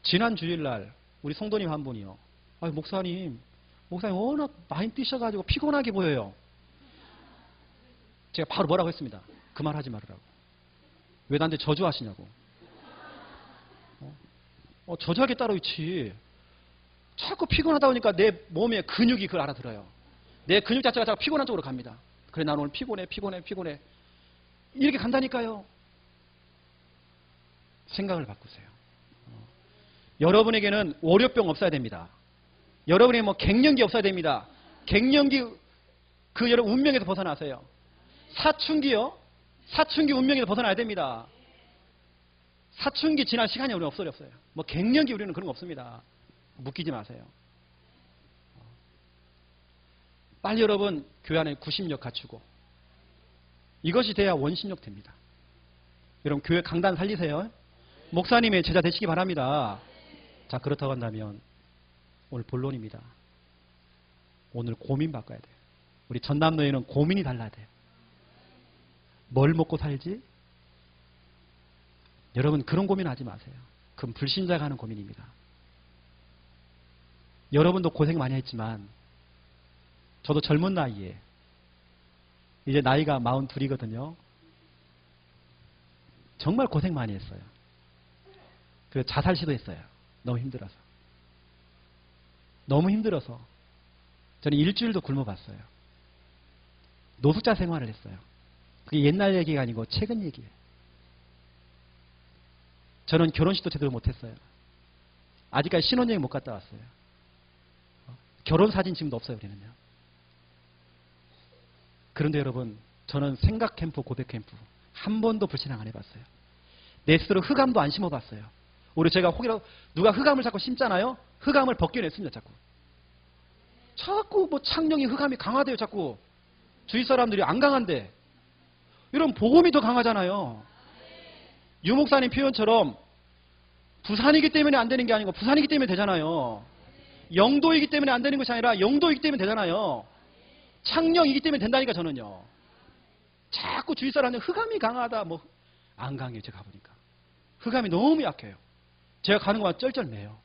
지난 주일날 우리 성도님 한 분이요. 목사님 워낙 많이 뛰셔가지고 피곤하게 보여요. 제가 바로 뭐라고 했습니다. 그 말 하지 말으라고. 왜 나한테 저주하시냐고. 저주할 게 따로 있지. 자꾸 피곤하다 보니까 내 몸의 근육이 그걸 알아들어요. 내 근육 자체가 자꾸 피곤한 쪽으로 갑니다. 그래, 난 오늘 피곤해. 이렇게 간다니까요. 생각을 바꾸세요. 여러분에게는 월요병 없어야 됩니다. 여러분에게 뭐 갱년기 없어야 됩니다. 갱년기 그 여러분 운명에서 벗어나세요. 사춘기요? 사춘기 운명에서 벗어나야 됩니다. 사춘기 지난 시간이 우리는 없어요. 뭐 갱년기 우리는 그런 거 없습니다. 묶이지 마세요. 빨리 여러분 교회 안에 구심력 갖추고 이것이 돼야 원심력 됩니다. 여러분 교회 강단 살리세요. 목사님의 제자 되시기 바랍니다. 자, 그렇다고 한다면 오늘 본론입니다. 오늘 고민 바꿔야 돼요. 우리 전남노예는 고민이 달라야 돼요. 뭘 먹고 살지? 여러분 그런 고민하지 마세요. 그건 불신자가 하는 고민입니다. 여러분도 고생 많이 했지만 저도 젊은 나이에 이제 나이가 42이거든요. 정말 고생 많이 했어요. 그 자살 시도했어요. 너무 힘들어서. 너무 힘들어서 저는 일주일도 굶어봤어요. 노숙자 생활을 했어요. 그게 옛날 얘기가 아니고 최근 얘기예요. 저는 결혼식도 제대로 못했어요. 아직까지 신혼여행 못 갔다 왔어요. 결혼 사진 지금도 없어요, 우리는요. 그런데 여러분, 저는 생각 캠프, 고백 캠프 한 번도 불신앙 안 해봤어요. 내 스스로 흑암도 안 심어봤어요. 우리 제가 혹이라도 누가 흑암을 자꾸 심잖아요. 흑암을 벗겨냈습니다, 자꾸. 자꾸 뭐 창령이 흑암이 강하대요, 자꾸. 주위 사람들이 안 강한데. 이런 복음이 더 강하잖아요. 유 목사님 표현처럼 부산이기 때문에 안 되는 게 아니고 부산이기 때문에 되잖아요. 영도이기 때문에 안 되는 것이 아니라 영도이기 때문에 되잖아요. 창령이기 때문에 된다니까 저는요. 자꾸 주위 사람들 흑암이 강하다 뭐 안 강해요. 제가 가보니까. 흑암이 너무 약해요. 제가 가는 것만 쩔쩔매요.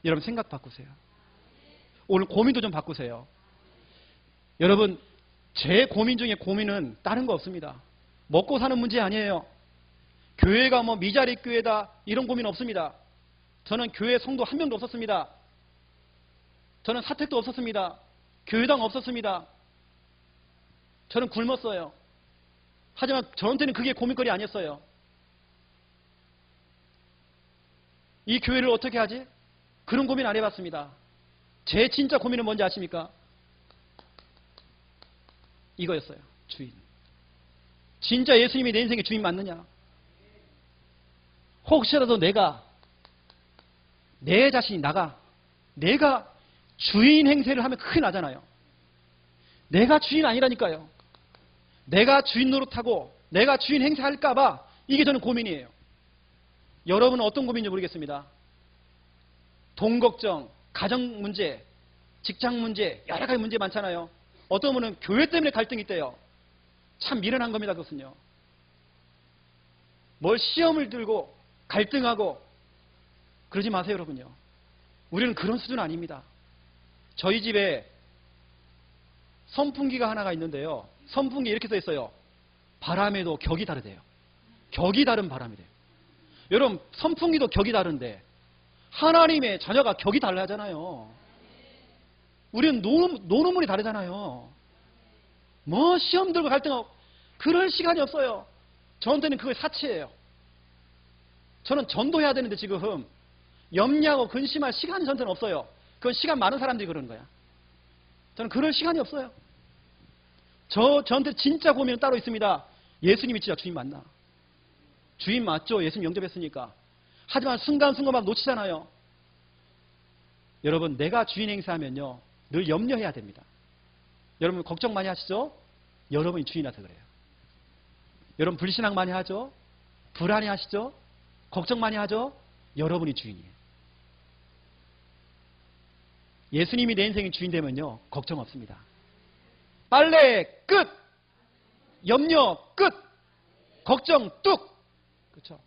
여러분 생각 바꾸세요. 오늘 고민도 좀 바꾸세요. 여러분 제 고민 중에 고민은 다른 거 없습니다. 먹고 사는 문제 아니에요. 교회가 뭐 미자리 교회다 이런 고민 없습니다. 저는 교회 성도 한 명도 없었습니다. 저는 사택도 없었습니다. 교회당 없었습니다. 저는 굶었어요. 하지만 저한테는 그게 고민거리 아니었어요. 이 교회를 어떻게 하지? 그런 고민 안 해봤습니다. 제 진짜 고민은 뭔지 아십니까? 이거였어요. 주인. 진짜 예수님이 내 인생의 주인 맞느냐? 혹시라도 내 자신이 내가 주인 행세를 하면 큰일 나잖아요. 내가 주인 아니라니까요. 내가 주인 노릇하고 내가 주인 행세할까봐 이게 저는 고민이에요. 여러분은 어떤 고민인지 모르겠습니다. 돈 걱정, 가정 문제, 직장 문제, 여러 가지 문제 많잖아요. 어떤 분은 교회 때문에 갈등이 있대요. 참 미련한 겁니다, 그것은요. 뭘 시험을 들고 갈등하고 그러지 마세요, 여러분요. 우리는 그런 수준 아닙니다. 저희 집에 선풍기가 하나가 있는데요. 선풍기 이렇게 써 있어요. 바람에도 격이 다르대요. 격이 다른 바람이 돼요. 여러분, 선풍기도 격이 다른데 하나님의 자녀가 격이 달라잖아요. 우리는 노는 물이 다르잖아요. 뭐 시험 들고 갈등하고 그럴 시간이 없어요. 저한테는 그게 사치예요. 저는 전도해야 되는데 지금 염려하고 근심할 시간이 저한테는 없어요. 그건 시간 많은 사람들이 그러는 거야. 저는 그럴 시간이 없어요. 저한테 진짜 고민은 따로 있습니다. 예수님이 진짜 주인 맞나? 주인 맞죠? 예수님 영접했으니까. 하지만 순간순간 놓치잖아요. 여러분, 내가 주인 행세하면요. 늘 염려해야 됩니다. 여러분 걱정 많이 하시죠? 여러분이 주인이라서 그래요. 여러분 불신앙 많이 하죠? 불안해 하시죠? 걱정 많이 하죠? 여러분이 주인이에요. 예수님이 내 인생의 주인 되면요. 걱정 없습니다. 빨래 끝! 염려 끝! 걱정 뚝! 그렇죠?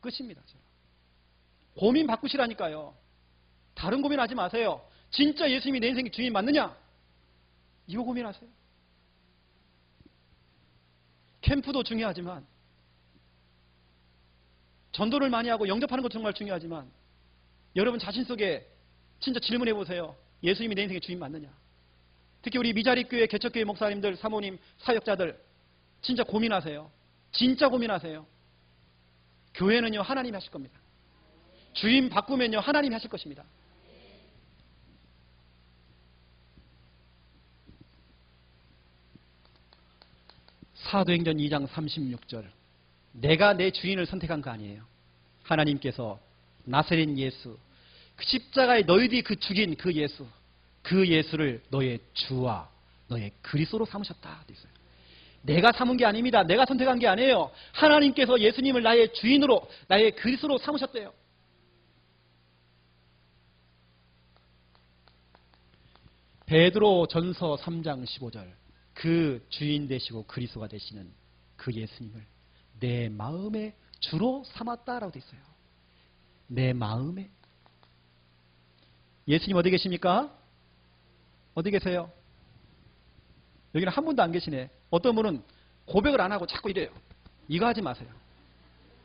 끝입니다. 고민 바꾸시라니까요. 다른 고민하지 마세요. 진짜 예수님이 내 인생의 주인 맞느냐? 이거 고민하세요. 캠프도 중요하지만 전도를 많이 하고 영접하는 것도 정말 중요하지만 여러분 자신 속에 진짜 질문해 보세요. 예수님이 내 인생의 주인 맞느냐? 특히 우리 미자립교회, 개척교회 목사님들, 사모님, 사역자들 진짜 고민하세요. 진짜 고민하세요. 교회는요 하나님이 하실 겁니다. 주인 바꾸면요 하나님이 하실 것입니다. 사도행전 2장 36절 내가 내 주인을 선택한 거 아니에요. 하나님께서 나사렛 예수 그 십자가에 너희들이 그 죽인 그 예수 그 예수를 너의 주와 너의 그리스도로 삼으셨다 돼 있어요. 내가 삼은 게 아닙니다. 내가 선택한 게 아니에요. 하나님께서 예수님을 나의 주인으로 나의 그리스도로 삼으셨대요. 베드로 전서 3장 15절 그 주인 되시고 그리스도가 되시는 그 예수님을 내 마음의 주로 삼았다라고 돼 있어요. 내 마음에. 예수님 어디 계십니까? 어디 계세요? 여기는 한 분도 안 계시네. 어떤 분은 고백을 안 하고 자꾸 이래요. 이거 하지 마세요.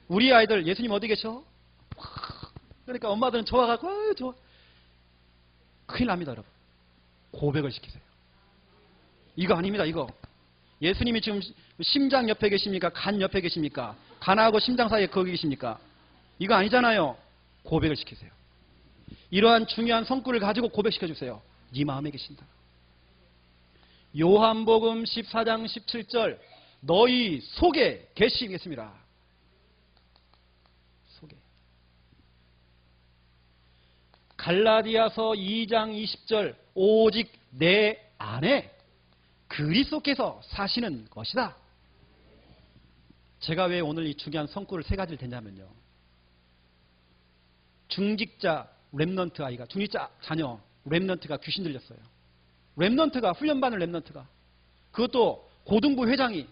우리 아이들 예수님 어디 계셔? 그러니까 엄마들은 좋아가고 좋아. 큰일 납니다, 여러분. 고백을 시키세요. 이거 아닙니다, 이거. 예수님이 지금 심장 옆에 계십니까? 간 옆에 계십니까? 간하고 심장 사이에 거기 계십니까? 이거 아니잖아요. 고백을 시키세요. 이러한 중요한 성구를 가지고 고백시켜주세요. 네 마음에 계신다. 요한복음 14장 17절 너희 속에 계시겠습니다. 속에. 갈라디아서 2장 20절 오직 내 안에 그리스도께서 사시는 것이다. 제가 왜 오늘 이 중요한 성구를 세 가지를 댔냐면요. 중직자 렘넌트 아이가, 중직자 자녀 렘넌트가 귀신 들렸어요. 렘넌트가, 훈련받은 렘넌트가. 그것도 고등부 회장이.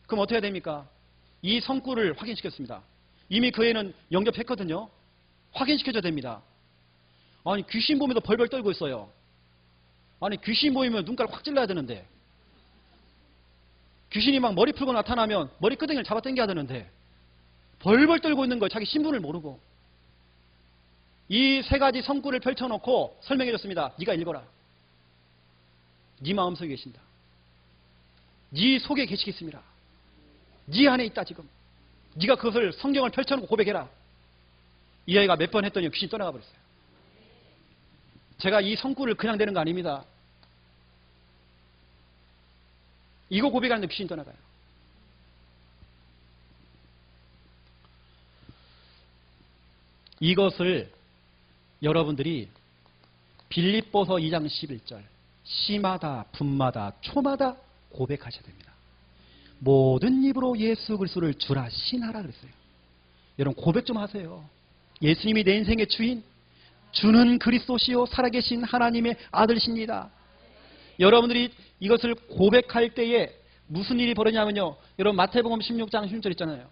그럼 어떻게 해야 됩니까? 이 성구를 확인시켰습니다. 이미 그 애는 영접했거든요. 확인시켜줘야 됩니다. 아니 귀신 보면서 벌벌 떨고 있어요. 아니 귀신 보이면 눈깔 확 찔러야 되는데, 귀신이 막 머리 풀고 나타나면 머리 끄댕이를 잡아 당겨야 되는데 벌벌 떨고 있는 거예요. 자기 신분을 모르고. 이 세 가지 성구를 펼쳐놓고 설명해 줬습니다. 네가 읽어라. 네 마음속에 계신다. 네 속에 계시겠습니다. 네 안에 있다 지금. 네가 그것을 성경을 펼쳐놓고 고백해라. 이 아이가 몇 번 했더니 귀신이 떠나가 버렸어요. 제가 이 성구를 그냥 대는 거 아닙니다. 이거 고백하는데 귀신이 떠나가요. 이것을 여러분들이 빌립보서 2장 11절 시마다 분마다 초마다 고백하셔야 됩니다. 모든 입으로 예수 그리스도를 주라 신하라 그랬어요. 여러분 고백 좀 하세요. 예수님이 내 인생의 주인, 주는 그리스도시요 살아계신 하나님의 아들이십니다. 여러분들이 이것을 고백할 때에 무슨 일이 벌어지냐면요. 여러분 마태복음 16장 16절 있잖아요.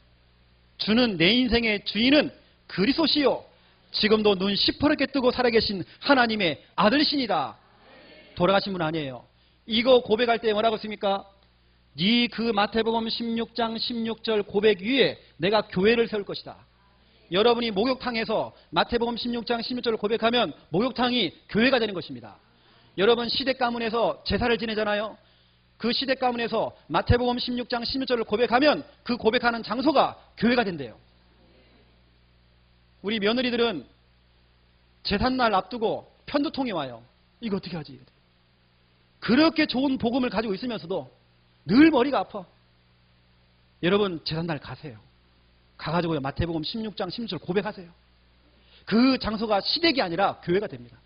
주는 내 인생의 주인은 그리스도시요 지금도 눈 시퍼렇게 뜨고 살아계신 하나님의 아들이십니다. 돌아가신 분 아니에요. 이거 고백할 때 뭐라고 했습니까? 네 그 마태복음 16장 16절 고백 위에 내가 교회를 세울 것이다. 여러분이 목욕탕에서 마태복음 16장 16절을 고백하면 목욕탕이 교회가 되는 것입니다. 여러분 시댁 가문에서 제사를 지내잖아요. 그 시댁 가문에서 마태복음 16장 16절을 고백하면 그 고백하는 장소가 교회가 된대요. 우리 며느리들은 제삿날 앞두고 편두통이 와요. 이거 어떻게 하지? 그렇게 좋은 복음을 가지고 있으면서도 늘 머리가 아파. 여러분 제삿날 가세요. 가가지고 마태복음 16장 16절 고백하세요. 그 장소가 시댁이 아니라 교회가 됩니다.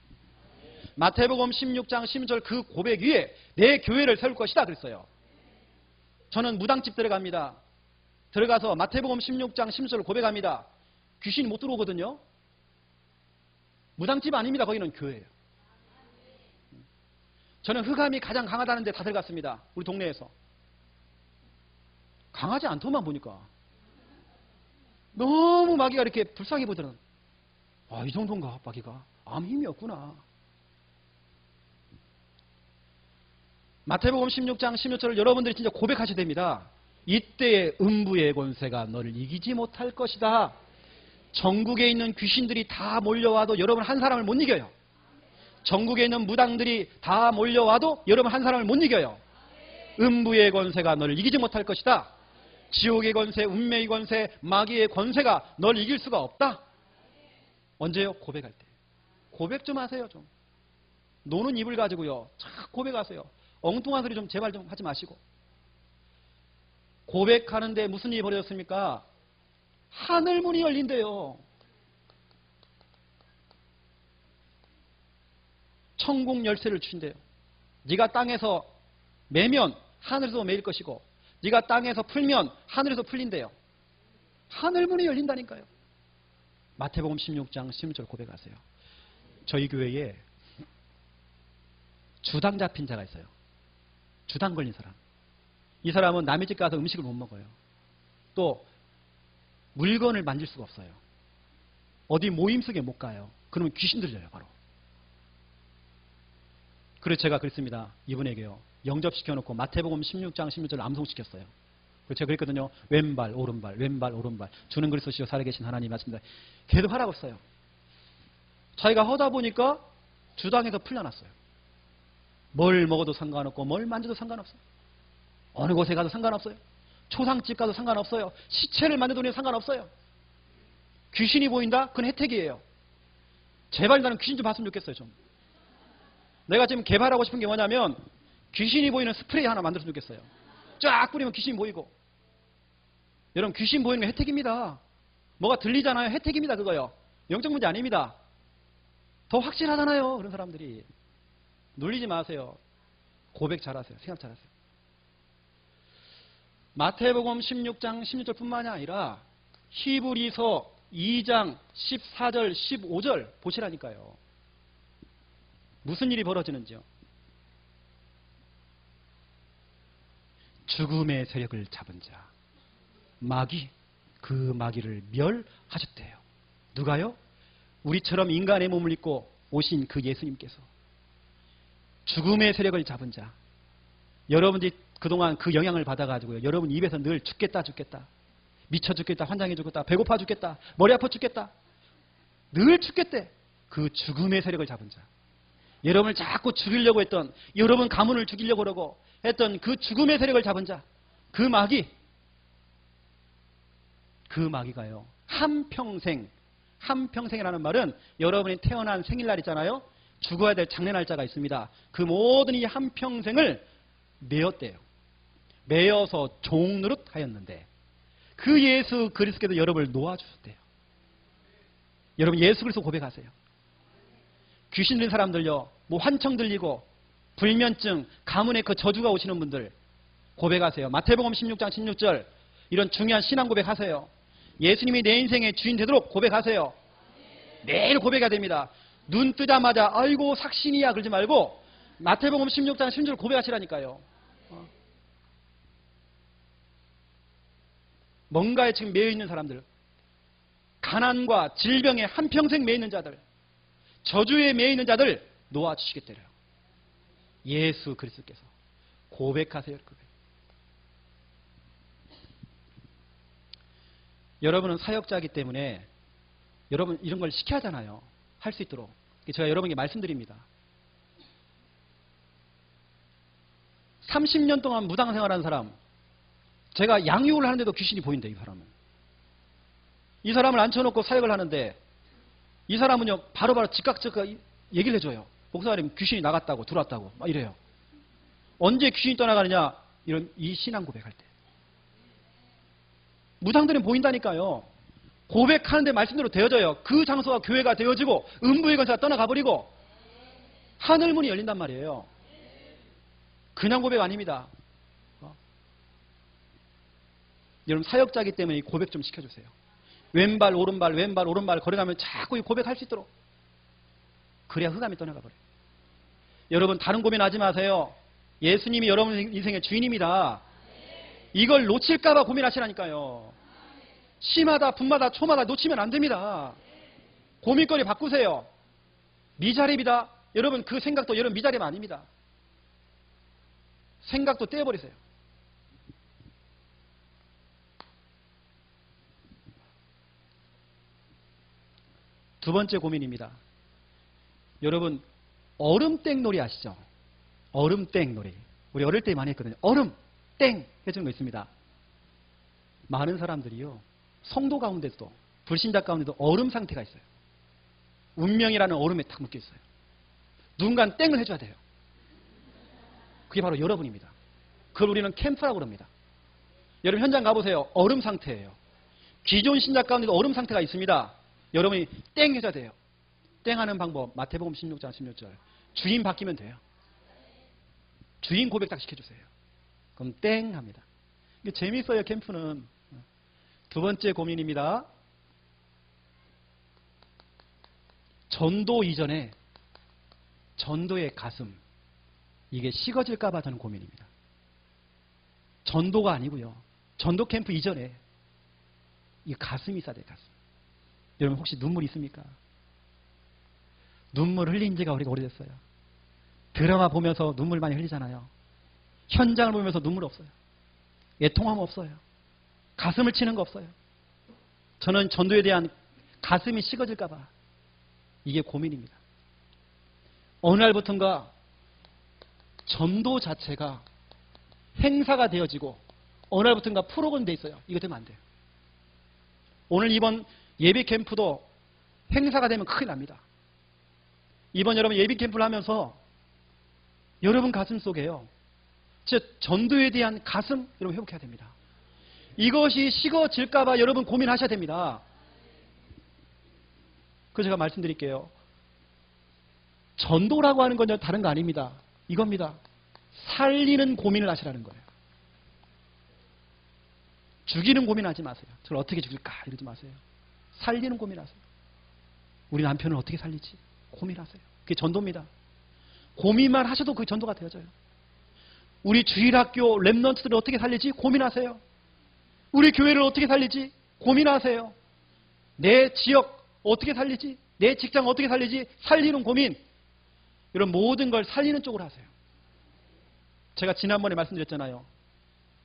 마태복음 16장 16절 그 고백 위에 내 교회를 세울 것이다 그랬어요. 저는 무당집 들어갑니다. 들어가서 마태복음 16장 16절을 고백합니다. 귀신이 못 들어오거든요. 무당집 아닙니다. 거기는 교회예요. 저는 흑암이 가장 강하다는 데 다 들어갔습니다. 우리 동네에서. 강하지 않더만 보니까. 너무 마귀가 이렇게 불쌍해 보더라고요. 아, 이 정도인가 마귀가. 아무 힘이 없구나. 마태복음 16장 16절을 여러분들이 진짜 고백하셔야 됩니다. 이때의 음부의 권세가 너를 이기지 못할 것이다. 전국에 있는 귀신들이 다 몰려와도 여러분 한 사람을 못 이겨요. 전국에 있는 무당들이 다 몰려와도 여러분 한 사람을 못 이겨요. 음부의 권세가 너를 이기지 못할 것이다. 지옥의 권세, 운명의 권세, 마귀의 권세가 널 이길 수가 없다. 언제요? 고백할 때. 고백 좀 하세요. 좀. 노는 입을 가지고요. 쫙 고백하세요. 엉뚱한 소리 좀 제발 좀 하지 마시고. 고백하는데 무슨 일이 벌어졌습니까? 하늘문이 열린대요. 천국 열쇠를 주신대요. 네가 땅에서 매면 하늘에서 매일 것이고 네가 땅에서 풀면 하늘에서 풀린대요. 하늘문이 열린다니까요. 마태복음 16장 16절 고백하세요. 저희 교회에 주당 잡힌 자가 있어요. 주당 걸린 사람. 이 사람은 남의 집 가서 음식을 못 먹어요. 또 물건을 만질 수가 없어요. 어디 모임 속에 못 가요. 그러면 귀신 들려요 바로. 그래서 제가 그랬습니다. 이분에게요. 영접시켜놓고 마태복음 16장 16절 암송시켰어요. 제가 그랬거든요. 왼발 오른발 왼발 오른발 주는 그리스도시요 살아계신 하나님 말씀입니다. 계속 하라고 했어요. 자기가 하다 보니까 주당에서 풀려났어요. 뭘 먹어도 상관없고 뭘 만져도 상관없어요. 어느 곳에 가도 상관없어요. 초상집 가도 상관없어요. 시체를 만져도 상관없어요. 귀신이 보인다? 그건 혜택이에요. 제발 나는 귀신 좀 봤으면 좋겠어요. 좀. 내가 지금 개발하고 싶은 게 뭐냐면 귀신이 보이는 스프레이 하나 만들었으면 좋겠어요. 쫙 뿌리면 귀신이 보이고. 여러분 귀신 보이는 게 혜택입니다. 뭐가 들리잖아요. 혜택입니다. 그거요. 영적 문제 아닙니다. 더 확실하잖아요. 그런 사람들이. 놀리지 마세요. 고백 잘하세요. 생각 잘하세요. 마태복음 16장 16절뿐만이 아니라 히브리서 2장 14절 15절 보시라니까요. 무슨 일이 벌어지는지요. 죽음의 세력을 잡은 자 마귀 그 마귀를 멸하셨대요. 누가요? 우리처럼 인간의 몸을 입고 오신 그 예수님께서 죽음의 세력을 잡은 자 여러분들이 그동안 그 영향을 받아가지고요. 여러분 입에서 늘 죽겠다 죽겠다 미쳐 죽겠다 환장해 죽겠다 배고파 죽겠다 머리 아파 죽겠다 늘 죽겠대. 그 죽음의 세력을 잡은 자 여러분을 자꾸 죽이려고 했던 여러분 가문을 죽이려고 그러고 했던 그 죽음의 세력을 잡은 자 그 마귀가요. 한평생이라는 말은 여러분이 태어난 생일날 있잖아요. 죽어야 될 장례 날짜가 있습니다. 그 모든 이 한평생을 메었대요. 메어서 종노릇 하였는데 그 예수 그리스도께서 여러분을 놓아주셨대요. 여러분 예수 그리스도 고백하세요. 귀신 들린 사람들요. 뭐 환청 들리고 불면증, 가문에 그 저주가 오시는 분들 고백하세요. 마태복음 16장 16절 이런 중요한 신앙 고백하세요. 예수님이 내 인생의 주인 되도록 고백하세요. 매일 고백해야 됩니다. 눈 뜨자마자 아이고 삭신이야 그러지 말고 마태복음 16장 16절 고백하시라니까요. 뭔가에 지금 매여 있는 사람들 가난과 질병에 한평생 매여 있는 자들 저주에 매여 있는 자들 놓아주시겠대요. 예수 그리스도께서 고백하세요. 여러분은 사역자이기 때문에 여러분 이런 걸 시켜야 하잖아요. 할 수 있도록. 제가 여러분에게 말씀드립니다. 30년 동안 무당 생활하는 사람 제가 양육을 하는데도 귀신이 보인대. 이 사람을 앉혀놓고 사역을 하는데 이 사람은요 바로바로 즉각 얘기를 해줘요. 목사님 귀신이 나갔다고 들어왔다고 막 이래요. 언제 귀신이 떠나가느냐 이런 이 신앙 고백할 때 무당들은 보인다니까요. 고백하는데 말씀대로 되어져요. 그 장소가 교회가 되어지고 음부의 권세가 떠나가버리고 하늘문이 열린단 말이에요. 그냥 고백 아닙니다. 여러분 사역자이기 때문에 이 고백 좀 시켜주세요. 왼발 오른발 왼발 오른발 걸어가면 자꾸 이 고백할 수 있도록 그래야 흑암이 떠나가버려요. 여러분 다른 고민하지 마세요. 예수님이 여러분 인생의 주인입니다. 이걸 놓칠까봐 고민하시라니까요. 시마다 분마다 초마다 놓치면 안 됩니다. 고민거리 바꾸세요. 미자립이다. 여러분 그 생각도 여러분 미자립 아닙니다. 생각도 떼어버리세요. 두 번째 고민입니다. 여러분 얼음땡 놀이 아시죠? 얼음땡 놀이. 우리 어릴 때 많이 했거든요. 얼음땡 해주는 거 있습니다. 많은 사람들이요. 성도 가운데도 불신자 가운데도 얼음 상태가 있어요. 운명이라는 얼음에 딱 묶여 있어요. 누군가 땡을 해줘야 돼요. 그게 바로 여러분입니다. 그걸 우리는 캠프라고 합니다. 여러분 현장 가보세요. 얼음 상태예요. 기존 신자 가운데도 얼음 상태가 있습니다. 여러분이 땡 해줘야 돼요. 땡 하는 방법 마태복음 16장 16절 주인 바뀌면 돼요. 주인 고백 딱 시켜주세요. 그럼 땡 합니다. 이게 재밌어요. 캠프는. 두 번째 고민입니다. 전도 이전에 전도의 가슴 이게 식어질까 봐 저는 고민입니다. 전도가 아니고요. 전도 캠프 이전에 이 가슴이 있어야 돼요. 가슴. 여러분 혹시 눈물 있습니까? 눈물 흘린 지가 우리가 오래됐어요. 드라마 보면서 눈물 많이 흘리잖아요. 현장을 보면서 눈물 없어요. 애통함 없어요. 가슴을 치는 거 없어요. 저는 전도에 대한 가슴이 식어질까 봐 이게 고민입니다. 어느 날부턴가 전도 자체가 행사가 되어지고 어느 날부턴가 프로그램 돼 있어요. 이거 되면 안 돼요. 오늘 이번 예배 캠프도 행사가 되면 큰일 납니다. 이번 여러분 예배 캠프를 하면서 여러분 가슴 속에요. 진짜 전도에 대한 가슴 여러분 회복해야 됩니다. 이것이 식어질까봐 여러분 고민하셔야 됩니다. 그래서 제가 말씀드릴게요. 전도라고 하는 건 다른 거 아닙니다. 이겁니다. 살리는 고민을 하시라는 거예요. 죽이는 고민하지 마세요. 저를 어떻게 죽일까 이러지 마세요. 살리는 고민하세요. 우리 남편을 어떻게 살리지? 고민하세요. 그게 전도입니다. 고민만 하셔도 그게 전도가 되어져요. 우리 주일학교 랩런트들을 어떻게 살리지? 고민하세요. 우리 교회를 어떻게 살리지? 고민하세요. 내 지역 어떻게 살리지? 내 직장 어떻게 살리지? 살리는 고민. 이런 모든 걸 살리는 쪽으로 하세요. 제가 지난번에 말씀드렸잖아요.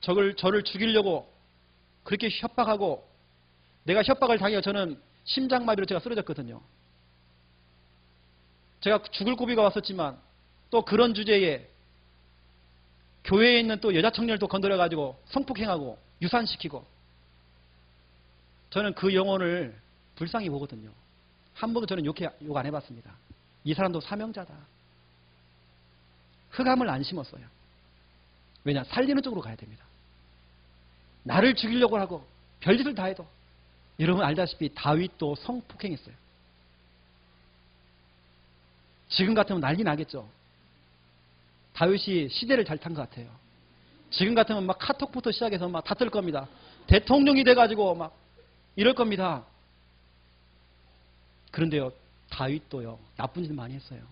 저를 죽이려고 그렇게 협박하고 내가 협박을 당해서 저는 심장마비로 제가 쓰러졌거든요. 제가 죽을 고비가 왔었지만 또 그런 주제에 교회에 있는 또 여자 청년을 또 건드려가지고 성폭행하고 유산시키고 저는 그 영혼을 불쌍히 보거든요. 한 번도 저는 욕 안 해봤습니다. 이 사람도 사명자다. 흑암을 안 심었어요. 왜냐? 살리는 쪽으로 가야 됩니다. 나를 죽이려고 하고 별짓을 다 해도 여러분 알다시피 다윗도 성폭행했어요. 지금 같으면 난리 나겠죠. 다윗이 시대를 잘 탄 것 같아요. 지금 같으면 막 카톡부터 시작해서 막 다 뜰 겁니다. 대통령이 돼가지고 막 이럴 겁니다. 그런데요, 다윗도요, 나쁜 짓 많이 했어요.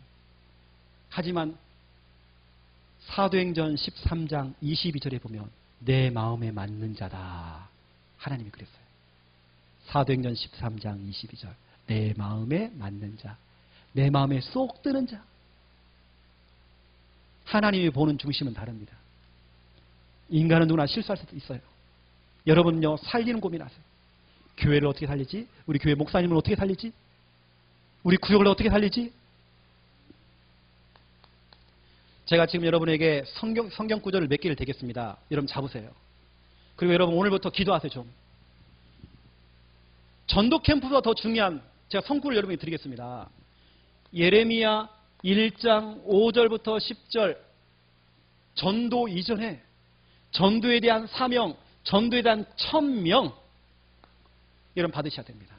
하지만 사도행전 13장 22절에 보면 내 마음에 맞는 자다. 하나님이 그랬어요. 사도행전 13장 22절. 내 마음에 맞는 자. 내 마음에 쏙 드는 자. 하나님이 보는 중심은 다릅니다. 인간은 누구나 실수할 수도 있어요. 여러분요, 살리는 고민하세요. 교회를 어떻게 살리지? 우리 교회 목사님을 어떻게 살리지? 우리 구역을 어떻게 살리지? 제가 지금 여러분에게 성경 구절을 몇 개를 드리겠습니다. 여러분 잡으세요. 그리고 여러분 오늘부터 기도하세요 좀. 전도 캠프보다 더 중요한 제가 성구를 여러분에게 드리겠습니다. 예레미야 1장 5절부터 10절 전도 이전에 전도에 대한 사명, 전도에 대한 천명 여러분 받으셔야 됩니다.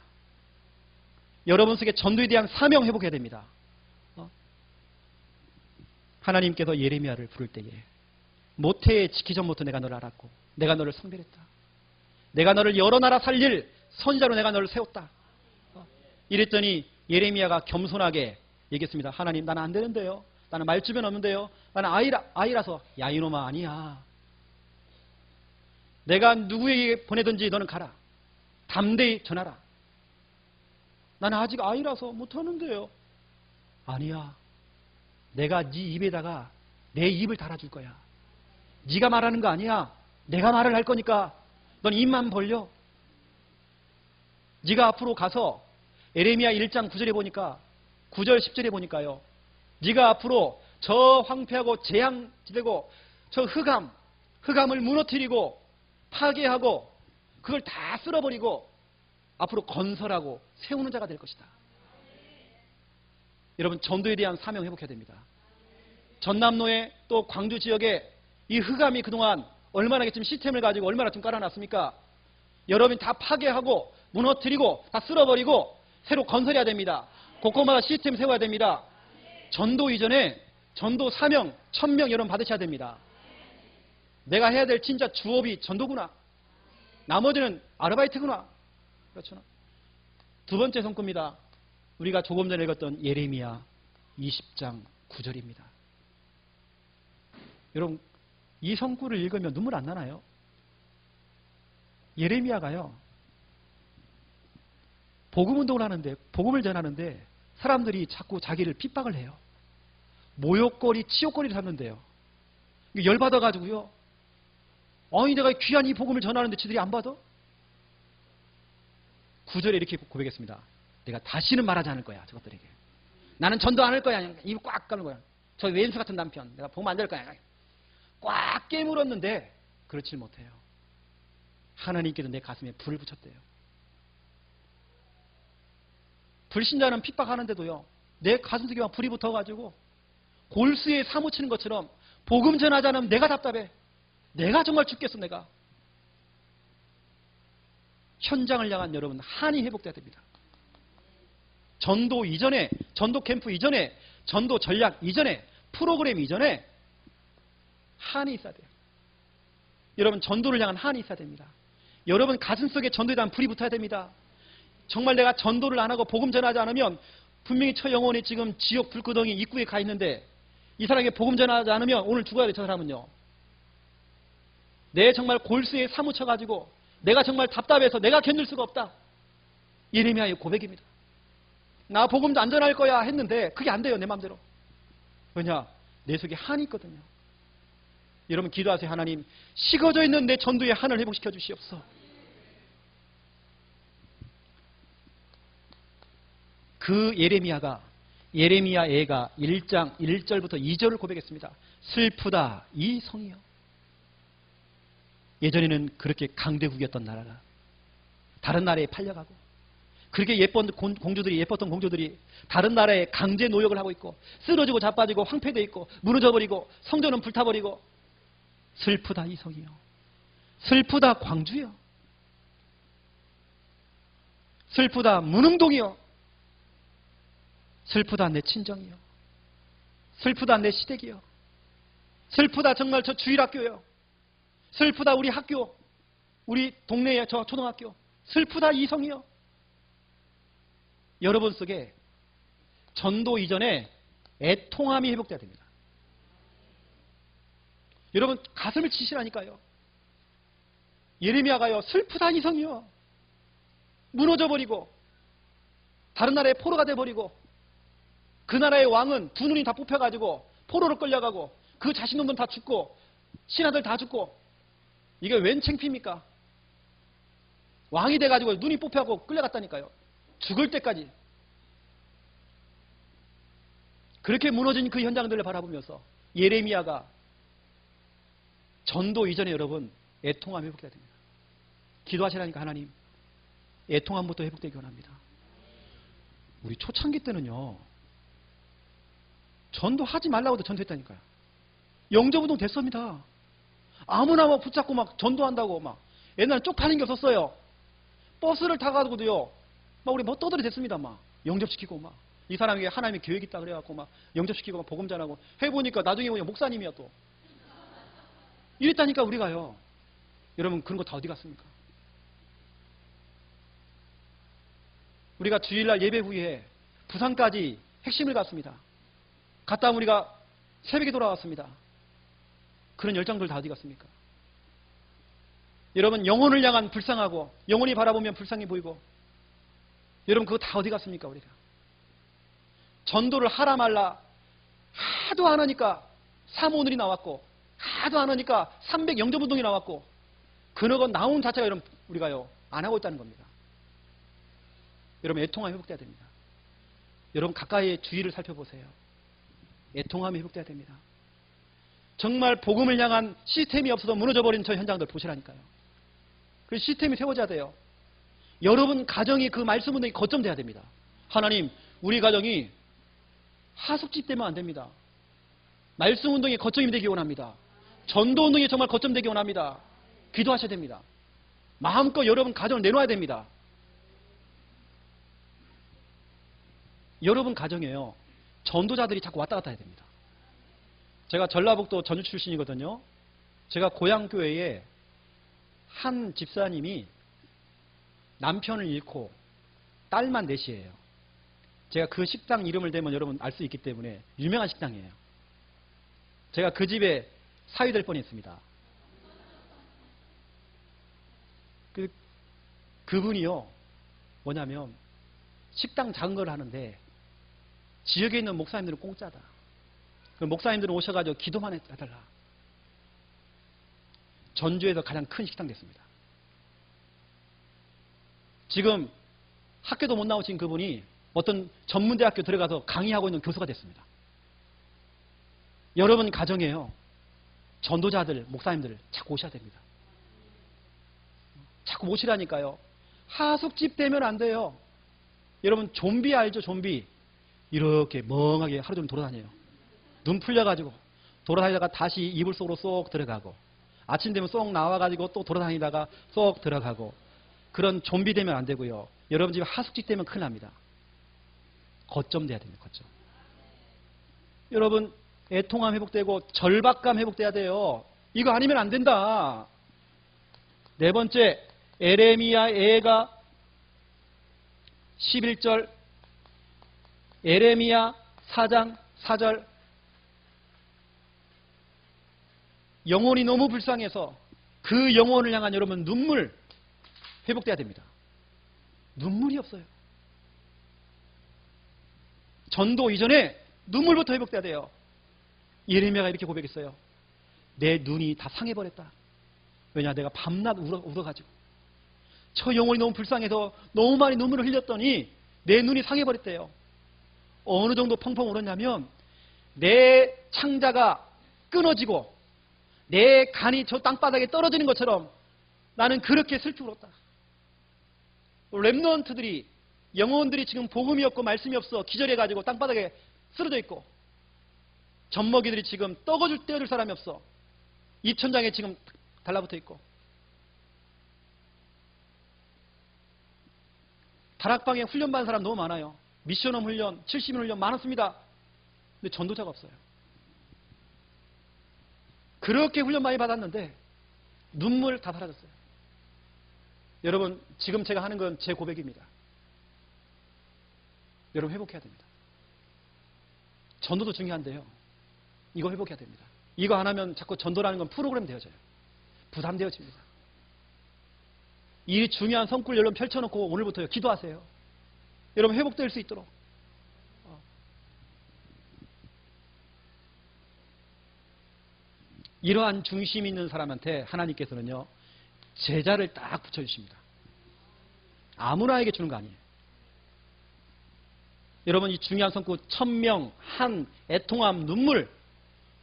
여러분 속에 전도에 대한 사명 회복해야 됩니다. 하나님께서 예레미야를 부를 때에 모태에 지기 전부터 내가 너를 알았고 내가 너를 성별했다. 내가 너를 여러 나라 살릴 선지자로 내가 너를 세웠다. 이랬더니 예레미야가 겸손하게 얘기했습니다. 하나님 나는 안 되는데요. 나는 말주변 없는데요. 나는 아이라서. 야 이놈아 아니야. 내가 누구에게 보내든지 너는 가라. 담대히 전하라. 나는 아직 아이라서 못하는데요. 아니야. 내가 네 입에다가 내 입을 달아줄 거야. 네가 말하는 거 아니야. 내가 말을 할 거니까 넌 입만 벌려. 네가 앞으로 가서 예레미야 1장 9절에 보니까 9절 10절에 보니까요. 네가 앞으로 저 황폐하고 재앙되고 저 흑암을 무너뜨리고 파괴하고 그걸 다 쓸어버리고 앞으로 건설하고 세우는 자가 될 것이다. 여러분 전도에 대한 사명 회복해야 됩니다. 전남로에 또 광주 지역에 이 흑암이 그동안 얼마나 지금 시스템을 가지고 얼마나 좀 깔아놨습니까? 여러분이 다 파괴하고 무너뜨리고 다 쓸어버리고 새로 건설해야 됩니다. 곳곳마다 시스템 세워야 됩니다. 전도 이전에 전도 사명, 천명 여러분 받으셔야 됩니다. 내가 해야 될 진짜 주업이 전도구나. 나머지는 아르바이트구나. 그렇죠. 두 번째 성구입니다. 우리가 조금 전에 읽었던 예레미야 20장 9절입니다. 여러분 이 성구를 읽으면 눈물 안 나나요? 예레미야가요. 복음운동을 하는데 복음을 전하는데 사람들이 자꾸 자기를 핍박을 해요. 모욕거리, 치욕거리를 삼는데요. 열받아가지고요. 아니 내가 귀한 이 복음을 전하는데 지들이 안 받아? 9절에 이렇게 고백했습니다. 내가 다시는 말하지 않을 거야. 저것들에게. 나는 전도 안 할 거야. 입 꽉 까는 거야. 저 왼수 같은 남편. 내가 보면 안 될 거야. 꽉 깨물었는데 그렇지 못해요. 하나님께서 내 가슴에 불을 붙였대요. 불신자는 핍박하는데도요. 내 가슴속에 막 불이 붙어가지고 골수에 사무치는 것처럼 복음 전하지 않으면 내가 답답해. 내가 정말 죽겠어 내가. 현장을 향한 여러분 한이 회복돼야 됩니다. 전도 이전에, 전도 캠프 이전에, 전도 전략 이전에, 프로그램 이전에 한이 있어야 돼요. 여러분 전도를 향한 한이 있어야 됩니다. 여러분 가슴속에 전도에 대한 불이 붙어야 됩니다. 정말 내가 전도를 안 하고 복음 전하지 않으면 분명히 저 영혼이 지금 지옥 불구덩이 입구에 가 있는데 이 사람에게 복음 전하지 않으면 오늘 죽어야 돼. 저 사람은요. 내 정말 골수에 사무쳐가지고 내가 정말 답답해서 내가 견딜 수가 없다. 예레미야의 고백입니다. 나 복음 안 전할 거야 했는데 그게 안 돼요. 내 마음대로. 왜냐? 내 속에 한이 있거든요. 여러분 기도하세요. 하나님 식어져 있는 내 전도의 한을 회복시켜 주시옵소서. 그 예레미야 애가 1장 1절부터 2절을 고백했습니다. 슬프다 이 성이여. 예전에는 그렇게 강대국이었던 나라가 다른 나라에 팔려가고 그렇게 예뻤던 공주들이 다른 나라에 강제 노역을 하고 있고 쓰러지고 자빠지고 황폐되어 있고 무너져버리고 성전은 불타버리고 슬프다 이 성이여. 슬프다 광주여. 슬프다 문흥동이여. 슬프다 내 친정이여. 슬프다 내 시댁이여. 슬프다 정말 저 주일학교요. 슬프다 우리 학교, 우리 동네의 저 초등학교. 슬프다 이 성이여. 여러분 속에 전도 이전에 애통함이 회복돼야 됩니다. 여러분 가슴을 치시라니까요. 예레미야가요. 슬프다 이 성이여. 무너져버리고 다른 나라의 포로가 돼버리고 그 나라의 왕은 두 눈이 다 뽑혀가지고 포로로 끌려가고 그 자신놈들 다 죽고 신하들 다 죽고 이게 웬 창피입니까? 왕이 돼가지고 눈이 뽑혀가고 끌려갔다니까요. 죽을 때까지. 그렇게 무너진 그 현장들을 바라보면서 예레미야가 전도 이전에 여러분 애통함 회복해야 됩니다. 기도하시라니까 하나님 애통함부터 회복되기 원합니다. 우리 초창기 때는요. 전도하지 말라고 해도 전도했다니까요. 영접운동 됐습니다. 아무나 막 붙잡고 막 전도한다고 막 옛날에 쪽팔린 게 없었어요. 버스를 타가지고도요. 막 우리 뭐 떠들이 됐습니다. 막 영접시키고 막 이 사람에게 하나님의 계획이 있다 그래갖고 막 영접시키고 막 복음 전하고 해보니까 나중에 보니 목사님이야 또. 이랬다니까 우리가요. 여러분 그런 거 다 어디 갔습니까? 우리가 주일날 예배 후에 부산까지 핵심을 갔습니다. 갔다 오면 우리가 새벽에 돌아왔습니다. 그런 열정들 다 어디 갔습니까? 여러분 영혼을 향한 불쌍하고 영혼이 바라보면 불쌍해 보이고 여러분 그거 다 어디 갔습니까 우리가? 전도를 하라 말라 하도 안 하니까 사모늘이 나왔고 하도 안 하니까 300 영접운동이 나왔고 그너가 나온 자체가 여러분 우리가요 안 하고 있다는 겁니다. 여러분 애통함이 회복돼야 됩니다. 여러분 가까이의 주위를 살펴보세요. 애통함이 회복돼야 됩니다. 정말 복음을 향한 시스템이 없어서 무너져버린 저 현장들 보시라니까요. 그 시스템이 세워져야 돼요. 여러분 가정이 그 말씀 운동이 거점돼야 됩니다. 하나님 우리 가정이 하숙집 되면 안 됩니다. 말씀 운동이 거점이 되기 원합니다. 전도 운동이 정말 거점 되기 원합니다. 기도하셔야 됩니다. 마음껏 여러분 가정을 내놓아야 됩니다. 여러분 가정에요. 전도자들이 자꾸 왔다 갔다 해야 됩니다. 제가 전라북도 전주 출신이거든요. 제가 고향 교회에 한 집사님이 남편을 잃고 딸만 넷이에요. 제가 그 식당 이름을 대면 여러분 알 수 있기 때문에 유명한 식당이에요. 제가 그 집에 사위될 뻔했습니다. 그분이요. 뭐냐면 식당 작은 걸 하는데 지역에 있는 목사님들은 공짜다. 그 목사님들은 오셔가지고 기도만 해달라. 전주에서 가장 큰 식당 됐습니다. 지금 학교도 못 나오신 그분이 어떤 전문대학교 들어가서 강의하고 있는 교수가 됐습니다. 여러분 가정에요. 전도자들, 목사님들 자꾸 오셔야 됩니다. 자꾸 모시라니까요. 하숙집 되면 안 돼요. 여러분 좀비 알죠? 좀비. 이렇게 멍하게 하루 종일 돌아다녀요. 눈 풀려가지고 돌아다니다가 다시 이불 속으로 쏙 들어가고 아침 되면 쏙 나와가지고 또 돌아다니다가 쏙 들어가고 그런 좀비 되면 안 되고요. 여러분 집 하숙집 되면 큰일 납니다. 거점 돼야 됩니다. 거점. 여러분 애통함 회복되고 절박감 회복돼야 돼요. 이거 아니면 안 된다. 네 번째, 에레미야가 11절, 에레미야 4장 4절. 영혼이 너무 불쌍해서 그 영혼을 향한 여러분 눈물 회복돼야 됩니다. 눈물이 없어요. 전도 이전에 눈물부터 회복돼야 돼요. 예레미야가 이렇게 고백했어요. 내 눈이 다 상해버렸다. 왜냐, 내가 밤낮 울어가지고 저 영혼이 너무 불쌍해서 너무 많이 눈물을 흘렸더니 내 눈이 상해버렸대요. 어느 정도 펑펑 울었냐면 내 창자가 끊어지고 내 간이 저 땅바닥에 떨어지는 것처럼 나는 그렇게 슬피 울었다. 렘넌트들이, 영혼들이 지금 복음이 없고 말씀이 없어 기절해가지고 땅바닥에 쓰러져 있고 젖먹이들이 지금 떼어줄 사람이 없어. 입천장에 지금 달라붙어 있고 다락방에 훈련받은 사람 너무 많아요. 미션홈 훈련, 70인 훈련 많았습니다. 근데 전도자가 없어요. 그렇게 훈련 많이 받았는데 눈물 다 사라졌어요. 여러분 지금 제가 하는 건 제 고백입니다. 여러분 회복해야 됩니다. 전도도 중요한데요. 이거 회복해야 됩니다. 이거 안 하면 자꾸 전도라는 건 프로그램 되어져요. 부담되어집니다. 이 중요한 성꿀 여러분 펼쳐놓고 오늘부터요 기도하세요. 여러분 회복될 수 있도록. 이러한 중심 있는 사람한테 하나님께서는요 제자를 딱 붙여주십니다. 아무나에게 주는 거 아니에요. 여러분 이 중요한 성구 천명, 한, 애통함, 눈물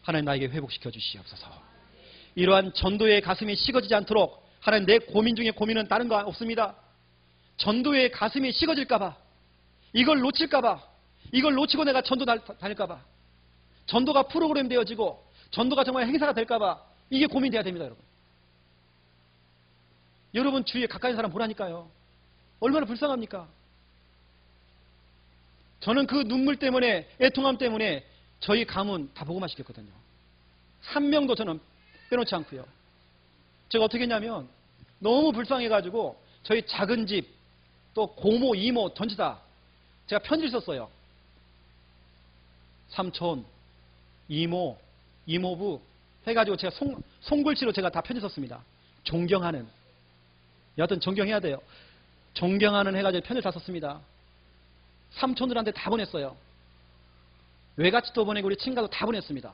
하나님 나에게 회복시켜 주시옵소서. 이러한 전도의 가슴이 식어지지 않도록 하나님 내 고민 중에 고민은 다른 거 없습니다. 전도의 가슴이 식어질까 봐, 이걸 놓칠까 봐, 이걸 놓치고 내가 전도 다닐까 봐, 전도가 프로그램 되어지고 전도가 정말 행사가 될까 봐 이게 고민돼야 됩니다. 여러분. 여러분 주위에 가까이 사람 보라니까요. 얼마나 불쌍합니까? 저는 그 눈물 때문에, 애통함 때문에 저희 가문 다 복음화 시켰거든요. 한 명도 저는 빼놓지 않고요. 제가 어떻게 했냐면 너무 불쌍해가지고 저희 작은 집, 또 고모, 이모 전부 다 제가 편지를 썼어요. 삼촌, 이모, 이모부 해가지고 제가 손글씨로 제가 다 편지 썼습니다. 존경하는, 여하튼 존경해야 돼요. 존경하는 해가지고 편지를 다 썼습니다. 삼촌들한테 다 보냈어요. 외갓집도 보내고 우리 친가도 다 보냈습니다.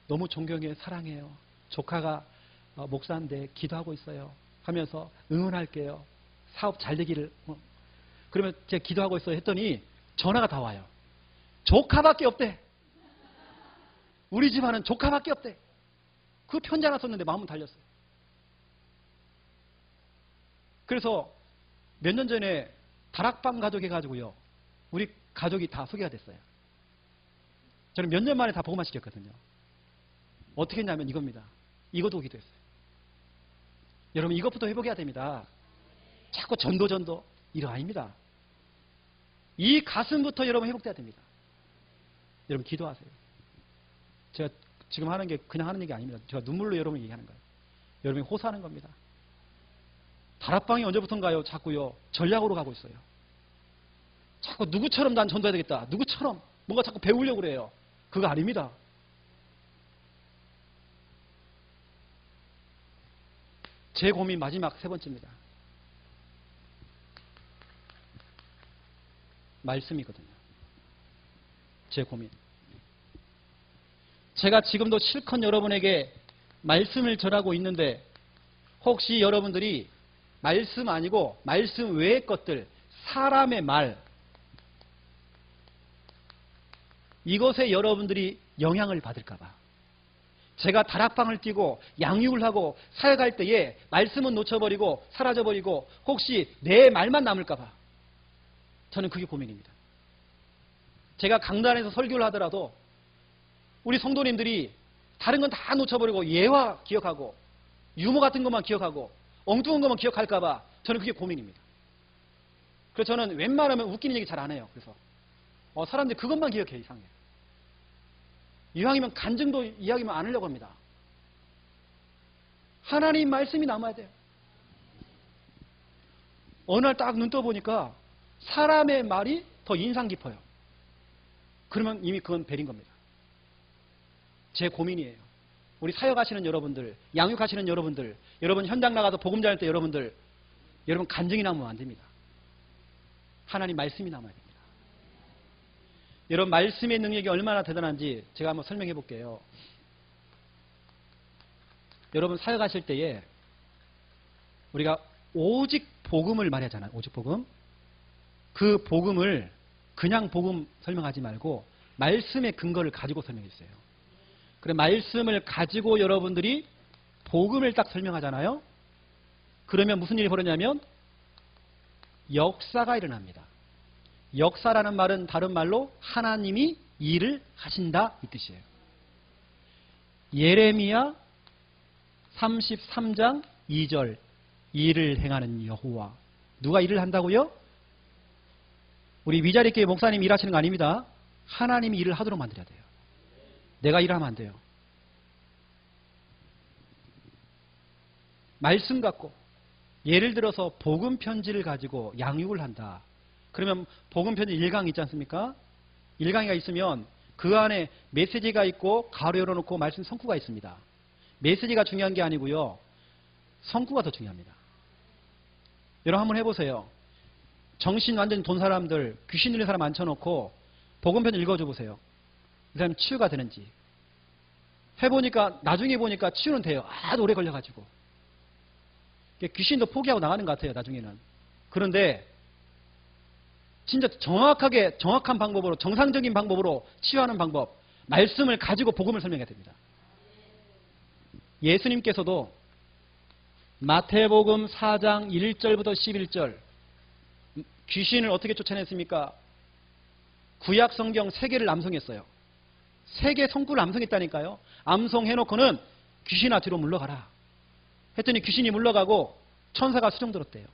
너무 존경해, 사랑해요. 조카가 목사인데 기도하고 있어요 하면서 응원할게요. 사업 잘 되기를. 그러면 제가 기도하고 있어요 했더니 전화가 다 와요. 조카밖에 없대. 우리 집안은 조카밖에 없대. 그 편지 하나 썼는데 마음은 달렸어요. 그래서 몇 년 전에 다락방 가족 해가지고요 우리 가족이 다 소개가 됐어요. 저는 몇 년 만에 다 복음화 시켰거든요. 어떻게 했냐면 이겁니다. 이것도 기도했어요. 여러분 이것부터 회복해야 됩니다. 자꾸 전도 이거 아닙니다. 이 가슴부터 여러분 회복돼야 됩니다. 여러분 기도하세요. 제가 지금 하는 게 그냥 하는 얘기 아닙니다. 제가 눈물로 여러분 얘기하는 거예요. 여러분이 호소하는 겁니다. 다락방이 언제부턴가요? 자꾸요 전략으로 가고 있어요. 자꾸 누구처럼 난 전도해야 되겠다. 누구처럼 뭔가 자꾸 배우려고 그래요. 그거 아닙니다. 제 고민 마지막 세 번째입니다. 말씀이거든요. 제 고민. 제가 지금도 실컷 여러분에게 말씀을 전하고 있는데 혹시 여러분들이 말씀 아니고 말씀 외의 것들, 사람의 말, 이것에 여러분들이 영향을 받을까 봐. 제가 다락방을 띄고 양육을 하고 사역할 때에 말씀은 놓쳐버리고 사라져버리고 혹시 내 말만 남을까 봐. 저는 그게 고민입니다. 제가 강단에서 설교를 하더라도 우리 성도님들이 다른 건 다 놓쳐버리고 예화 기억하고 유머 같은 것만 기억하고 엉뚱한 것만 기억할까 봐 저는 그게 고민입니다. 그래서 저는 웬만하면 웃기는 얘기 잘 안 해요. 그래서 사람들이 그것만 기억해 이상해. 이왕이면 간증도 이야기만 안 하려고 합니다. 하나님 말씀이 남아야 돼요. 어느 날 딱 눈 떠보니까 사람의 말이 더 인상 깊어요. 그러면 이미 그건 벨인 겁니다. 제 고민이에요. 우리 사역하시는 여러분들, 양육하시는 여러분들, 여러분 현장 나가서 복음 전할 때 여러분들, 여러분 간증이 남으면 안 됩니다. 하나님 말씀이 남아야 됩니다. 여러분 말씀의 능력이 얼마나 대단한지 제가 한번 설명해 볼게요. 여러분 사역하실 때에 우리가 오직 복음을 말하잖아요. 오직 복음. 그 복음을 그냥 복음 설명하지 말고 말씀의 근거를 가지고 설명해 주세요. 그래 말씀을 가지고 여러분들이 복음을 딱 설명하잖아요. 그러면 무슨 일이 벌어지냐면 역사가 일어납니다. 역사라는 말은 다른 말로 하나님이 일을 하신다 이 뜻이에요. 예레미야 33장 2절 일을 행하는 여호와. 누가 일을 한다고요? 우리 위자리교회 목사님이 일하시는 거 아닙니다. 하나님이 일을 하도록 만들어야 돼요. 내가 일하면 안 돼요. 말씀 갖고 예를 들어서 복음 편지를 가지고 양육을 한다. 그러면 복음 편지 1강 있지 않습니까? 1강이가 있으면 그 안에 메시지가 있고 가로 열어놓고 말씀 성구가 있습니다. 메시지가 중요한 게 아니고요. 성구가 더 중요합니다. 여러분 한번 해보세요. 정신 완전히 돈 사람들, 귀신 들린 사람 앉혀놓고 복음 편지 읽어줘 보세요. 이 사람 치유가 되는지. 해보니까 나중에 보니까 치유는 돼요. 아주 오래 걸려가지고. 귀신도 포기하고 나가는 것 같아요. 나중에는. 그런데 진짜 정확하게 정확한 방법으로 정상적인 방법으로 치유하는 방법 말씀을 가지고 복음을 설명해야 됩니다. 예수님께서도 마태복음 4장 1절부터 11절 귀신을 어떻게 쫓아냈습니까? 구약 성경 3개를 암송했어요. 3개 성구를 암송했다니까요. 암송해놓고는 귀신아 뒤로 물러가라 했더니 귀신이 물러가고 천사가 수종 들었대요.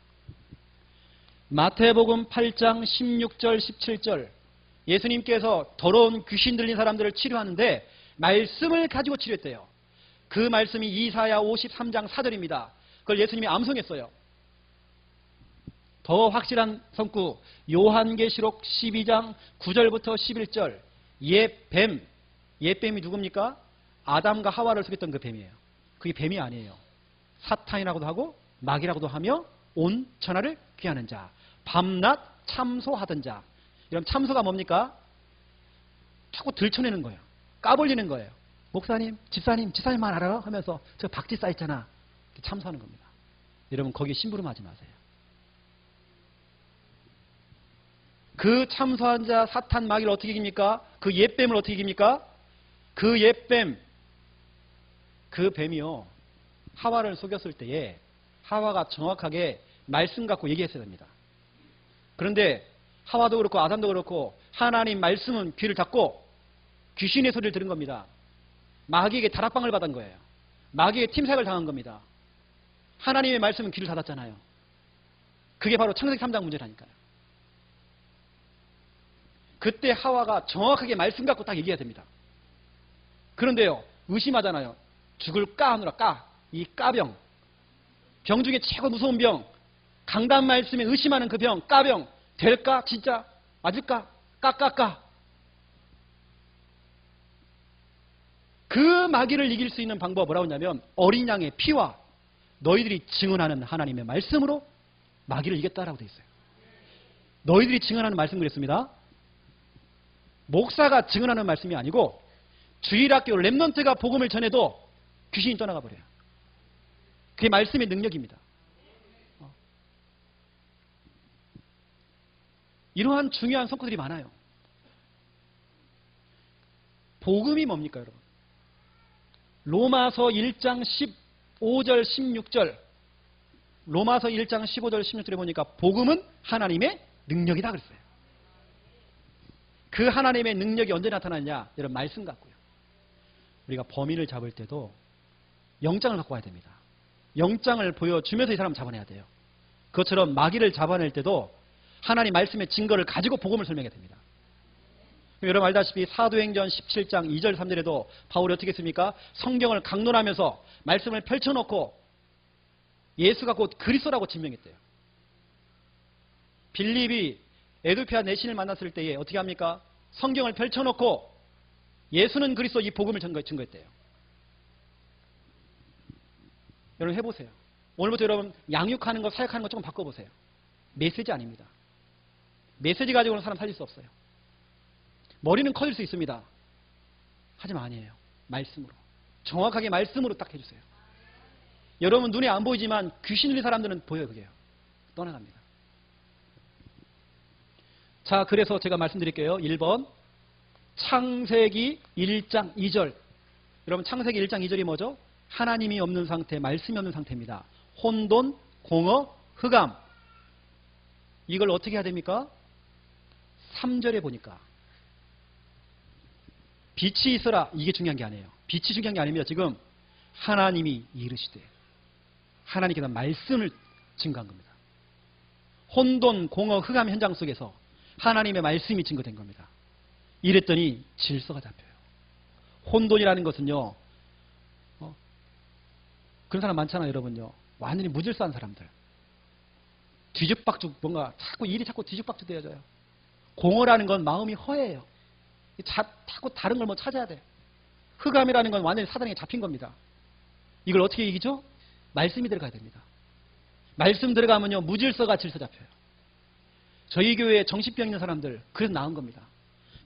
마태복음 8장 16절 17절 예수님께서 더러운 귀신 들린 사람들을 치료하는데 말씀을 가지고 치료했대요. 그 말씀이 이사야 53장 4절입니다. 그걸 예수님이 암송했어요. 더 확실한 성구 요한계시록 12장 9절부터 11절 옛뱀, 옛뱀이 누굽니까? 아담과 하와를 속였던 그 뱀이에요. 그게 뱀이 아니에요. 사탄이라고도 하고 마귀라고도 하며 온 천하를 귀하는 자, 밤낮 참소하던 자. 이런 참소가 뭡니까? 자꾸 들춰내는 거예요. 까불리는 거예요. 목사님, 집사님만 알아? 하면서 저 박쥐 쌓였잖아. 참소하는 겁니다. 여러분 거기에 심부름하지 마세요. 그 참소한 자 사탄 마귀를 어떻게 이깁니까? 그 옛뱀을 어떻게 이깁니까? 그 옛뱀, 그 뱀이요. 하와를 속였을 때에 하와가 정확하게 말씀 갖고 얘기했어야 됩니다. 그런데 하와도 그렇고 아담도 그렇고 하나님 말씀은 귀를 닫고 귀신의 소리를 들은 겁니다. 마귀에게 다락방을 받은 거예요. 마귀에게 팀삭을 당한 겁니다. 하나님의 말씀은 귀를 닫았잖아요. 그게 바로 창세기 3장 문제라니까요. 그때 하와가 정확하게 말씀 갖고 딱 얘기해야 됩니다. 그런데요, 의심하잖아요. 죽을까 하느라 이 까병. 병 중에 최고 무서운 병. 강단 말씀에 의심하는 그 병, 까병. 될까? 진짜? 맞을까? 까까까. 그 마귀를 이길 수 있는 방법은 뭐라고 하냐면 어린 양의 피와 너희들이 증언하는 하나님의 말씀으로 마귀를 이겼다라고 되어 있어요. 너희들이 증언하는 말씀 그랬습니다. 목사가 증언하는 말씀이 아니고 주일학교 랩런트가 복음을 전해도 귀신이 떠나가 버려요. 그게 말씀의 능력입니다. 이러한 중요한 성과들이 많아요. 복음이 뭡니까, 여러분? 로마서 1장 15절, 16절. 로마서 1장 15절, 16절에 보니까 복음은 하나님의 능력이다 그랬어요. 그 하나님의 능력이 언제 나타나냐? 여러분, 말씀 갖고요. 우리가 범인을 잡을 때도 영장을 갖고 와야 됩니다. 영장을 보여주면서 이 사람 잡아내야 돼요. 그것처럼 마귀를 잡아낼 때도 하나님 말씀의 증거를 가지고 복음을 설명해야 됩니다. 여러분 알다시피 사도행전 17장 2절 3절에도 바울이 어떻게 했습니까? 성경을 강론하면서 말씀을 펼쳐놓고 예수가 곧 그리스도라고 증명했대요. 빌립이 에도피아 내신을 만났을 때에 어떻게 합니까? 성경을 펼쳐놓고 예수는 그리스도 이 복음을 증거했대요. 여러분 해보세요. 오늘부터 여러분 양육하는 거 사역하는 거 조금 바꿔보세요. 메시지 아닙니다. 메시지 가지고는 사람 살릴 수 없어요. 머리는 커질 수 있습니다. 하지만 아니에요. 말씀으로. 정확하게 말씀으로 딱 해주세요. 여러분 눈에 안 보이지만 귀신 들린 사람들은 보여요. 그게요. 떠나갑니다. 자, 그래서 제가 말씀드릴게요. 1번 창세기 1장 2절. 여러분 창세기 1장 2절이 뭐죠? 하나님이 없는 상태, 말씀이 없는 상태입니다. 혼돈, 공허, 흑암. 이걸 어떻게 해야 됩니까? 3절에 보니까 빛이 있어라. 이게 중요한 게 아니에요. 빛이 중요한 게 아닙니다. 지금 하나님이 이르시되 하나님께서 말씀을 증거한 겁니다. 혼돈, 공허, 흑암 현장 속에서 하나님의 말씀이 증거된 겁니다. 이랬더니 질서가 잡혀요. 혼돈이라는 것은요. 그런 사람 많잖아요. 여러분요. 완전히 무질서한 사람들. 뒤죽박죽 뭔가 자꾸 일이 자꾸 뒤죽박죽 되어져요. 공허라는 건 마음이 허해요. 자꾸 다른 걸 뭐 찾아야 돼. 흑암이라는 건 완전히 사단에게 잡힌 겁니다. 이걸 어떻게 이기죠? 말씀이 들어가야 됩니다. 말씀 들어가면요 무질서가 질서 잡혀요. 저희 교회에 정신병 있는 사람들 그래서 나은 겁니다.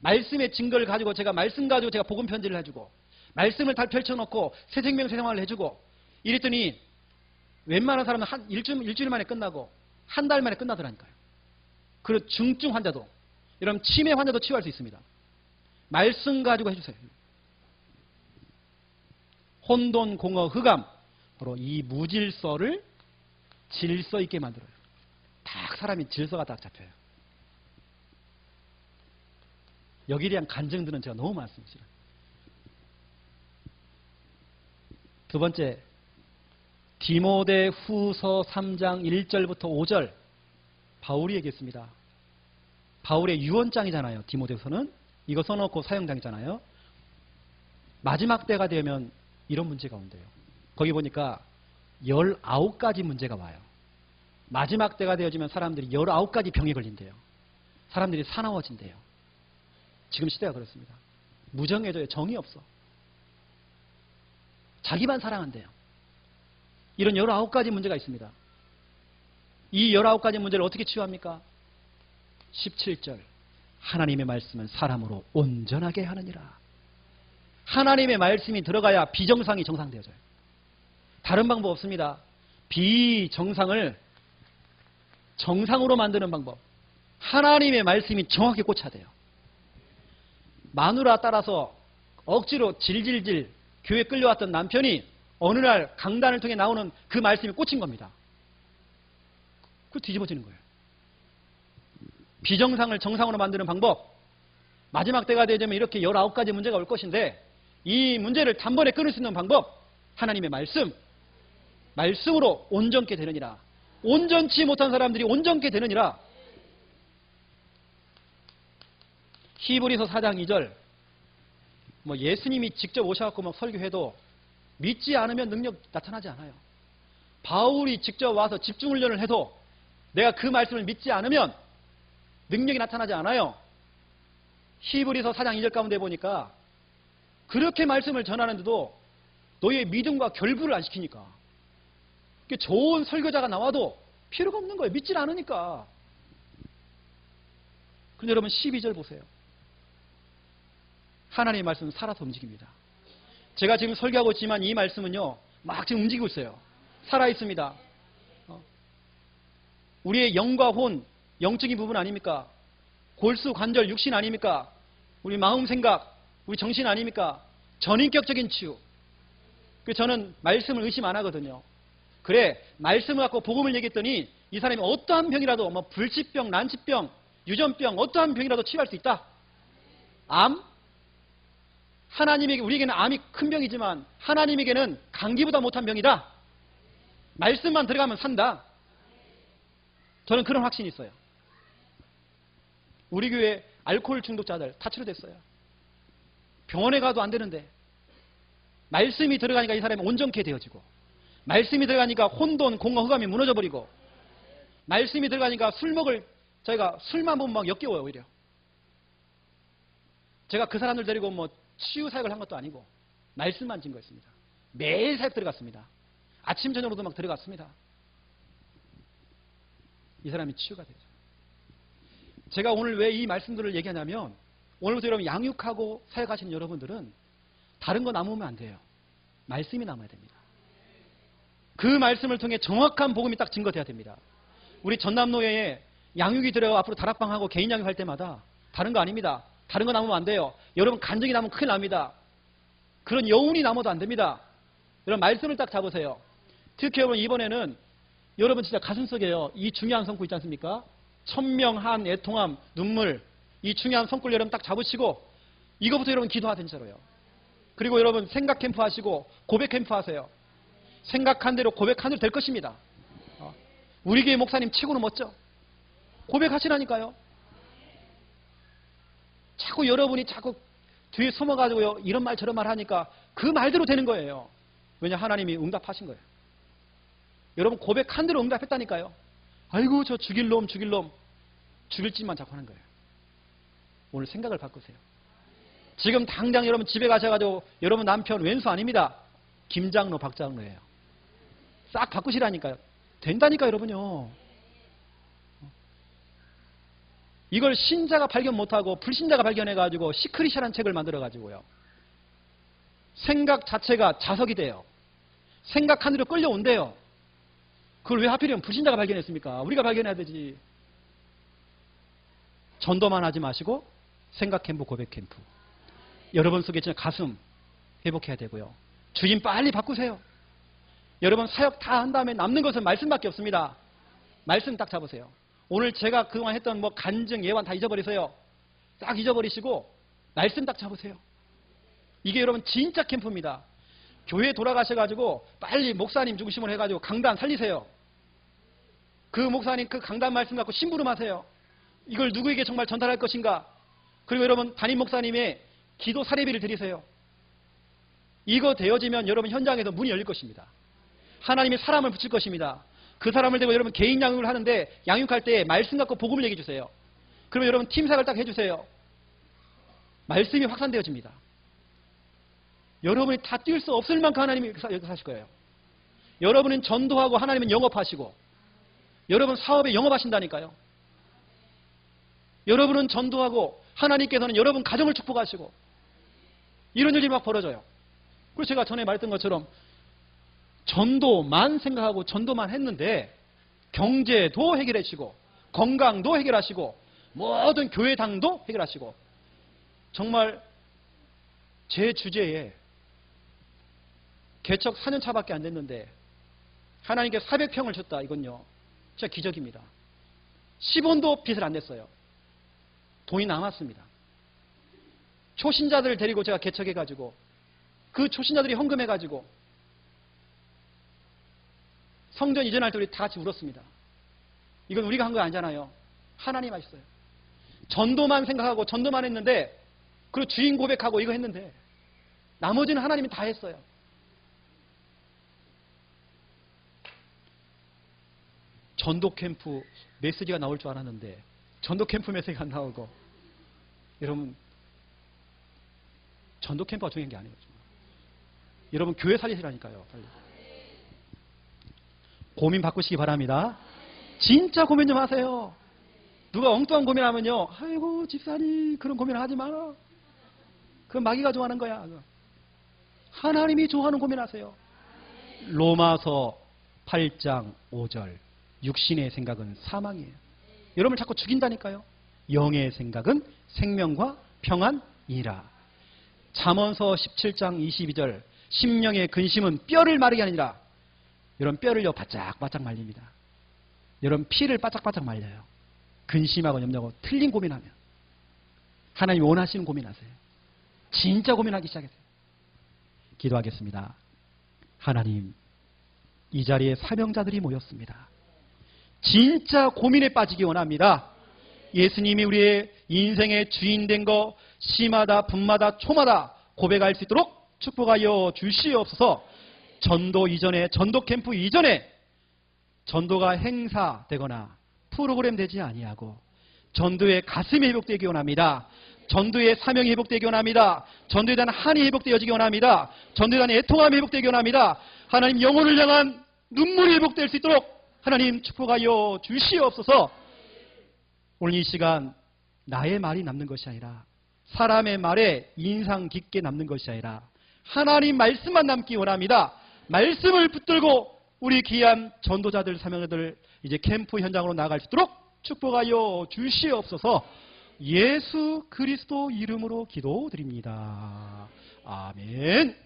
말씀의 증거를 가지고 제가 말씀 가지고 제가 복음 편지를 해주고 말씀을 다 펼쳐놓고 새 생명 새 생활을 해주고 이랬더니 웬만한 사람은 일주일 만에 끝나고 한 달 만에 끝나더라니까요. 그리고 중증 환자도 여러분 치매 환자도 치유할 수 있습니다. 말씀 가지고 해주세요. 혼돈, 공허, 흑암 바로 이 무질서를 질서 있게 만들어요. 딱 사람이 질서가 딱 잡혀요. 여기에 대한 간증들은 제가 너무 많습니다. 두 번째 디모데 후서 3장 1절부터 5절 바울이 얘기했습니다. 바울의 유언장이잖아요. 디모데후서는 이거 써놓고 사용장이잖아요. 마지막 때가 되면 이런 문제가 온대요. 거기 보니까 19가지 문제가 와요. 마지막 때가 되어지면 사람들이 19가지 병에 걸린대요. 사람들이 사나워진대요. 지금 시대가 그렇습니다. 무정해져요. 정이 없어. 자기만 사랑한대요. 이런 19가지 문제가 있습니다. 이 19가지 문제를 어떻게 치유합니까? 17절 하나님의 말씀은 사람으로 온전하게 하느니라. 하나님의 말씀이 들어가야 비정상이 정상되어져요. 다른 방법 없습니다. 비정상을 정상으로 만드는 방법. 하나님의 말씀이 정확히 꽂혀야 돼요. 마누라 따라서 억지로 질질질 교회 끌려왔던 남편이 어느 날 강단을 통해 나오는 그 말씀이 꽂힌 겁니다. 그거 뒤집어지는 거예요. 비정상을 정상으로 만드는 방법. 마지막 때가 되면 이렇게 19가지 문제가 올 것인데 이 문제를 단번에 끊을 수 있는 방법. 하나님의 말씀. 말씀으로 온전케 되느니라. 온전치 못한 사람들이 온전케 되느니라. 히브리서 4장 2절. 예수님이 직접 오셔갖고 막 설교해도 믿지 않으면 능력 나타나지 않아요. 바울이 직접 와서 집중훈련을 해도 내가 그 말씀을 믿지 않으면 능력이 나타나지 않아요. 히브리서 4장 2절 가운데 보니까 그렇게 말씀을 전하는데도 너희의 믿음과 결부를 안 시키니까 좋은 설교자가 나와도 필요가 없는 거예요. 믿질 않으니까. 그런데 여러분 12절 보세요. 하나님의 말씀은 살아서 움직입니다. 제가 지금 설교하고 있지만 이 말씀은요, 막 지금 움직이고 있어요. 살아있습니다. 우리의 영과 혼, 영적인 부분 아닙니까? 골수, 관절, 육신 아닙니까? 우리 마음, 생각, 우리 정신 아닙니까? 전인격적인 치유. 그래서 저는 말씀을 의심 안 하거든요. 그래, 말씀을 갖고 복음을 얘기했더니 이 사람이 어떠한 병이라도, 뭐 불치병, 난치병, 유전병, 어떠한 병이라도 치유할 수 있다. 암? 하나님에게, 우리에게는 암이 큰 병이지만 하나님에게는 감기보다 못한 병이다. 말씀만 들어가면 산다. 저는 그런 확신이 있어요. 우리 교회 알코올 중독자들 다 치료됐어요. 병원에 가도 안 되는데 말씀이 들어가니까 이 사람이 온전케 되어지고, 말씀이 들어가니까 혼돈, 공허, 흑암이 무너져버리고, 말씀이 들어가니까 저희가 술만 보면 막 역겨워요. 오히려 제가 그 사람들 데리고 뭐 치유 사역을 한 것도 아니고 말씀만 증거했습니다. 매일 사역 들어갔습니다. 아침 저녁으로도 막 들어갔습니다. 이 사람이 치유가 되죠. 제가 오늘 왜 이 말씀들을 얘기하냐면, 오늘부터 여러분 양육하고 사역하시는 여러분들은 다른 거 남으면 안 돼요. 말씀이 남아야 됩니다. 그 말씀을 통해 정확한 복음이 딱 증거돼야 됩니다. 우리 전남노예에 양육이 들어요. 앞으로 다락방하고 개인 양육할 때마다 다른 거 아닙니다. 다른 거 남으면 안 돼요. 여러분 간증이 남으면 큰일 납니다. 그런 여운이 남아도 안 됩니다. 여러분 말씀을 딱 잡으세요. 특히 여러분 이번에는 여러분 진짜 가슴속에요, 이 중요한 성구 있지 않습니까? 천명한 애통함, 눈물, 이 중요한 성구를 여러분 딱 잡으시고 이거부터 여러분 기도하든 진짜로요. 그리고 여러분 생각 캠프 하시고 고백 캠프 하세요. 생각한 대로 고백한 대로 될 것입니다. 우리 교회 목사님 치고는 멋져. 고백하시라니까요. 자꾸 여러분이 자꾸 뒤에 숨어가지고요, 이런 말 저런 말 하니까 그 말대로 되는 거예요. 왜냐, 하나님이 응답하신 거예요. 여러분 고백한 대로 응답했다니까요. 아이고 저 죽일 놈 죽일 짓만 자꾸 하는 거예요. 오늘 생각을 바꾸세요. 지금 당장 여러분 집에 가셔가지고 여러분 남편 왼수 아닙니다. 김장로 박장로예요. 싹 바꾸시라니까요. 된다니까 여러분요. 이걸 신자가 발견 못하고 불신자가 발견해가지고 시크릿이라는 책을 만들어가지고요, 생각 자체가 자석이 돼요. 생각한 대로 끌려온대요. 그걸 왜 하필이면 불신자가 발견했습니까? 우리가 발견해야 되지. 전도만 하지 마시고 생각 캠프, 고백 캠프. 여러분 속에 진짜 가슴 회복해야 되고요. 주인 빨리 바꾸세요. 여러분 사역 다 한 다음에 남는 것은 말씀밖에 없습니다. 말씀 딱 잡으세요. 오늘 제가 그동안 했던 뭐 간증, 예완 다 잊어버리세요. 딱 잊어버리시고 말씀 딱 잡으세요. 이게 여러분 진짜 캠프입니다. 교회 돌아가셔가지고 빨리 목사님 중심으로 해가지고 강단 살리세요. 그 목사님 그 강단 말씀 갖고 심부름하세요. 이걸 누구에게 정말 전달할 것인가. 그리고 여러분 담임 목사님의 기도 사례비를 드리세요. 이거 되어지면 여러분 현장에서 문이 열릴 것입니다. 하나님이 사람을 붙일 것입니다. 그 사람을 대고 여러분 개인 양육을 하는데, 양육할 때 말씀 갖고 복음을 얘기해 주세요. 그러면 여러분 팀사역을 딱 해주세요. 말씀이 확산되어집니다. 여러분이 다 뛸 수 없을 만큼 하나님이 역사하실 거예요. 여러분은 전도하고 하나님은 영업하시고, 여러분 사업에 영업하신다니까요. 여러분은 전도하고 하나님께서는 여러분 가정을 축복하시고, 이런 일이 막 벌어져요. 그래서 제가 전에 말했던 것처럼 전도만 생각하고 전도만 했는데 경제도 해결하시고 건강도 해결하시고 모든 교회당도 해결하시고, 정말 제 주제에 개척 4년 차밖에 안 됐는데 하나님께 400평을 줬다. 이건요 진짜 기적입니다. 10원도 빚을 안 냈어요. 돈이 남았습니다. 초신자들을 데리고 제가 개척해가지고 그 초신자들이 헌금해가지고 성전 이전할 때 우리 다 같이 울었습니다. 이건 우리가 한 거 아니잖아요. 하나님 하셨어요. 전도만 생각하고 전도만 했는데, 그리고 주인 고백하고 이거 했는데 나머지는 하나님이 다 했어요. 전도 캠프 메시지가 나올 줄 알았는데 전도 캠프 메시지가 안 나오고, 여러분 전도 캠프가 중요한 게 아니거든요. 여러분 교회 살리시라니까요. 빨리. 고민 바꾸시기 바랍니다. 진짜 고민 좀 하세요. 누가 엉뚱한 고민하면요, 아이고 집사님 그런 고민 하지 마라. 그건 마귀가 좋아하는 거야. 하나님이 좋아하는 고민하세요. 로마서 8장 5절. 육신의 생각은 사망이에요. 여러분을 자꾸 죽인다니까요. 영의 생각은 생명과 평안이라. 잠언서 17장 22절. 심령의 근심은 뼈를 마르게 하느니라. 여러분 뼈를요 바짝바짝 말립니다. 여러분 피를 바짝바짝 말려요. 근심하고 염려하고 틀린 고민하면. 하나님 원하시는 고민하세요. 진짜 고민하기 시작하세요. 기도하겠습니다. 하나님, 이 자리에 사명자들이 모였습니다. 진짜 고민에 빠지기 원합니다. 예수님이 우리의 인생의 주인 된 거 시마다 분마다 초마다 고백할 수 있도록 축복하여 주시옵소서. 전도 이전에, 전도 캠프 이전에 전도가 행사되거나 프로그램 되지 아니하고 전도의 가슴이 회복되기 원합니다. 전도의 사명이 회복되기 원합니다. 전도에 대한 한이 회복되어지기 원합니다. 전도에 대한 애통함이 회복되기 원합니다. 하나님 영혼을 향한 눈물이 회복될 수 있도록 하나님 축복하여 주시옵소서. 오늘 이 시간 나의 말이 남는 것이 아니라 사람의 말에 인상 깊게 남는 것이 아니라 하나님 말씀만 남기 원합니다. 말씀을 붙들고 우리 귀한 전도자들, 사명자들 이제 캠프 현장으로 나갈 수 있도록 축복하여 주시옵소서. 예수 그리스도 이름으로 기도드립니다. 아멘.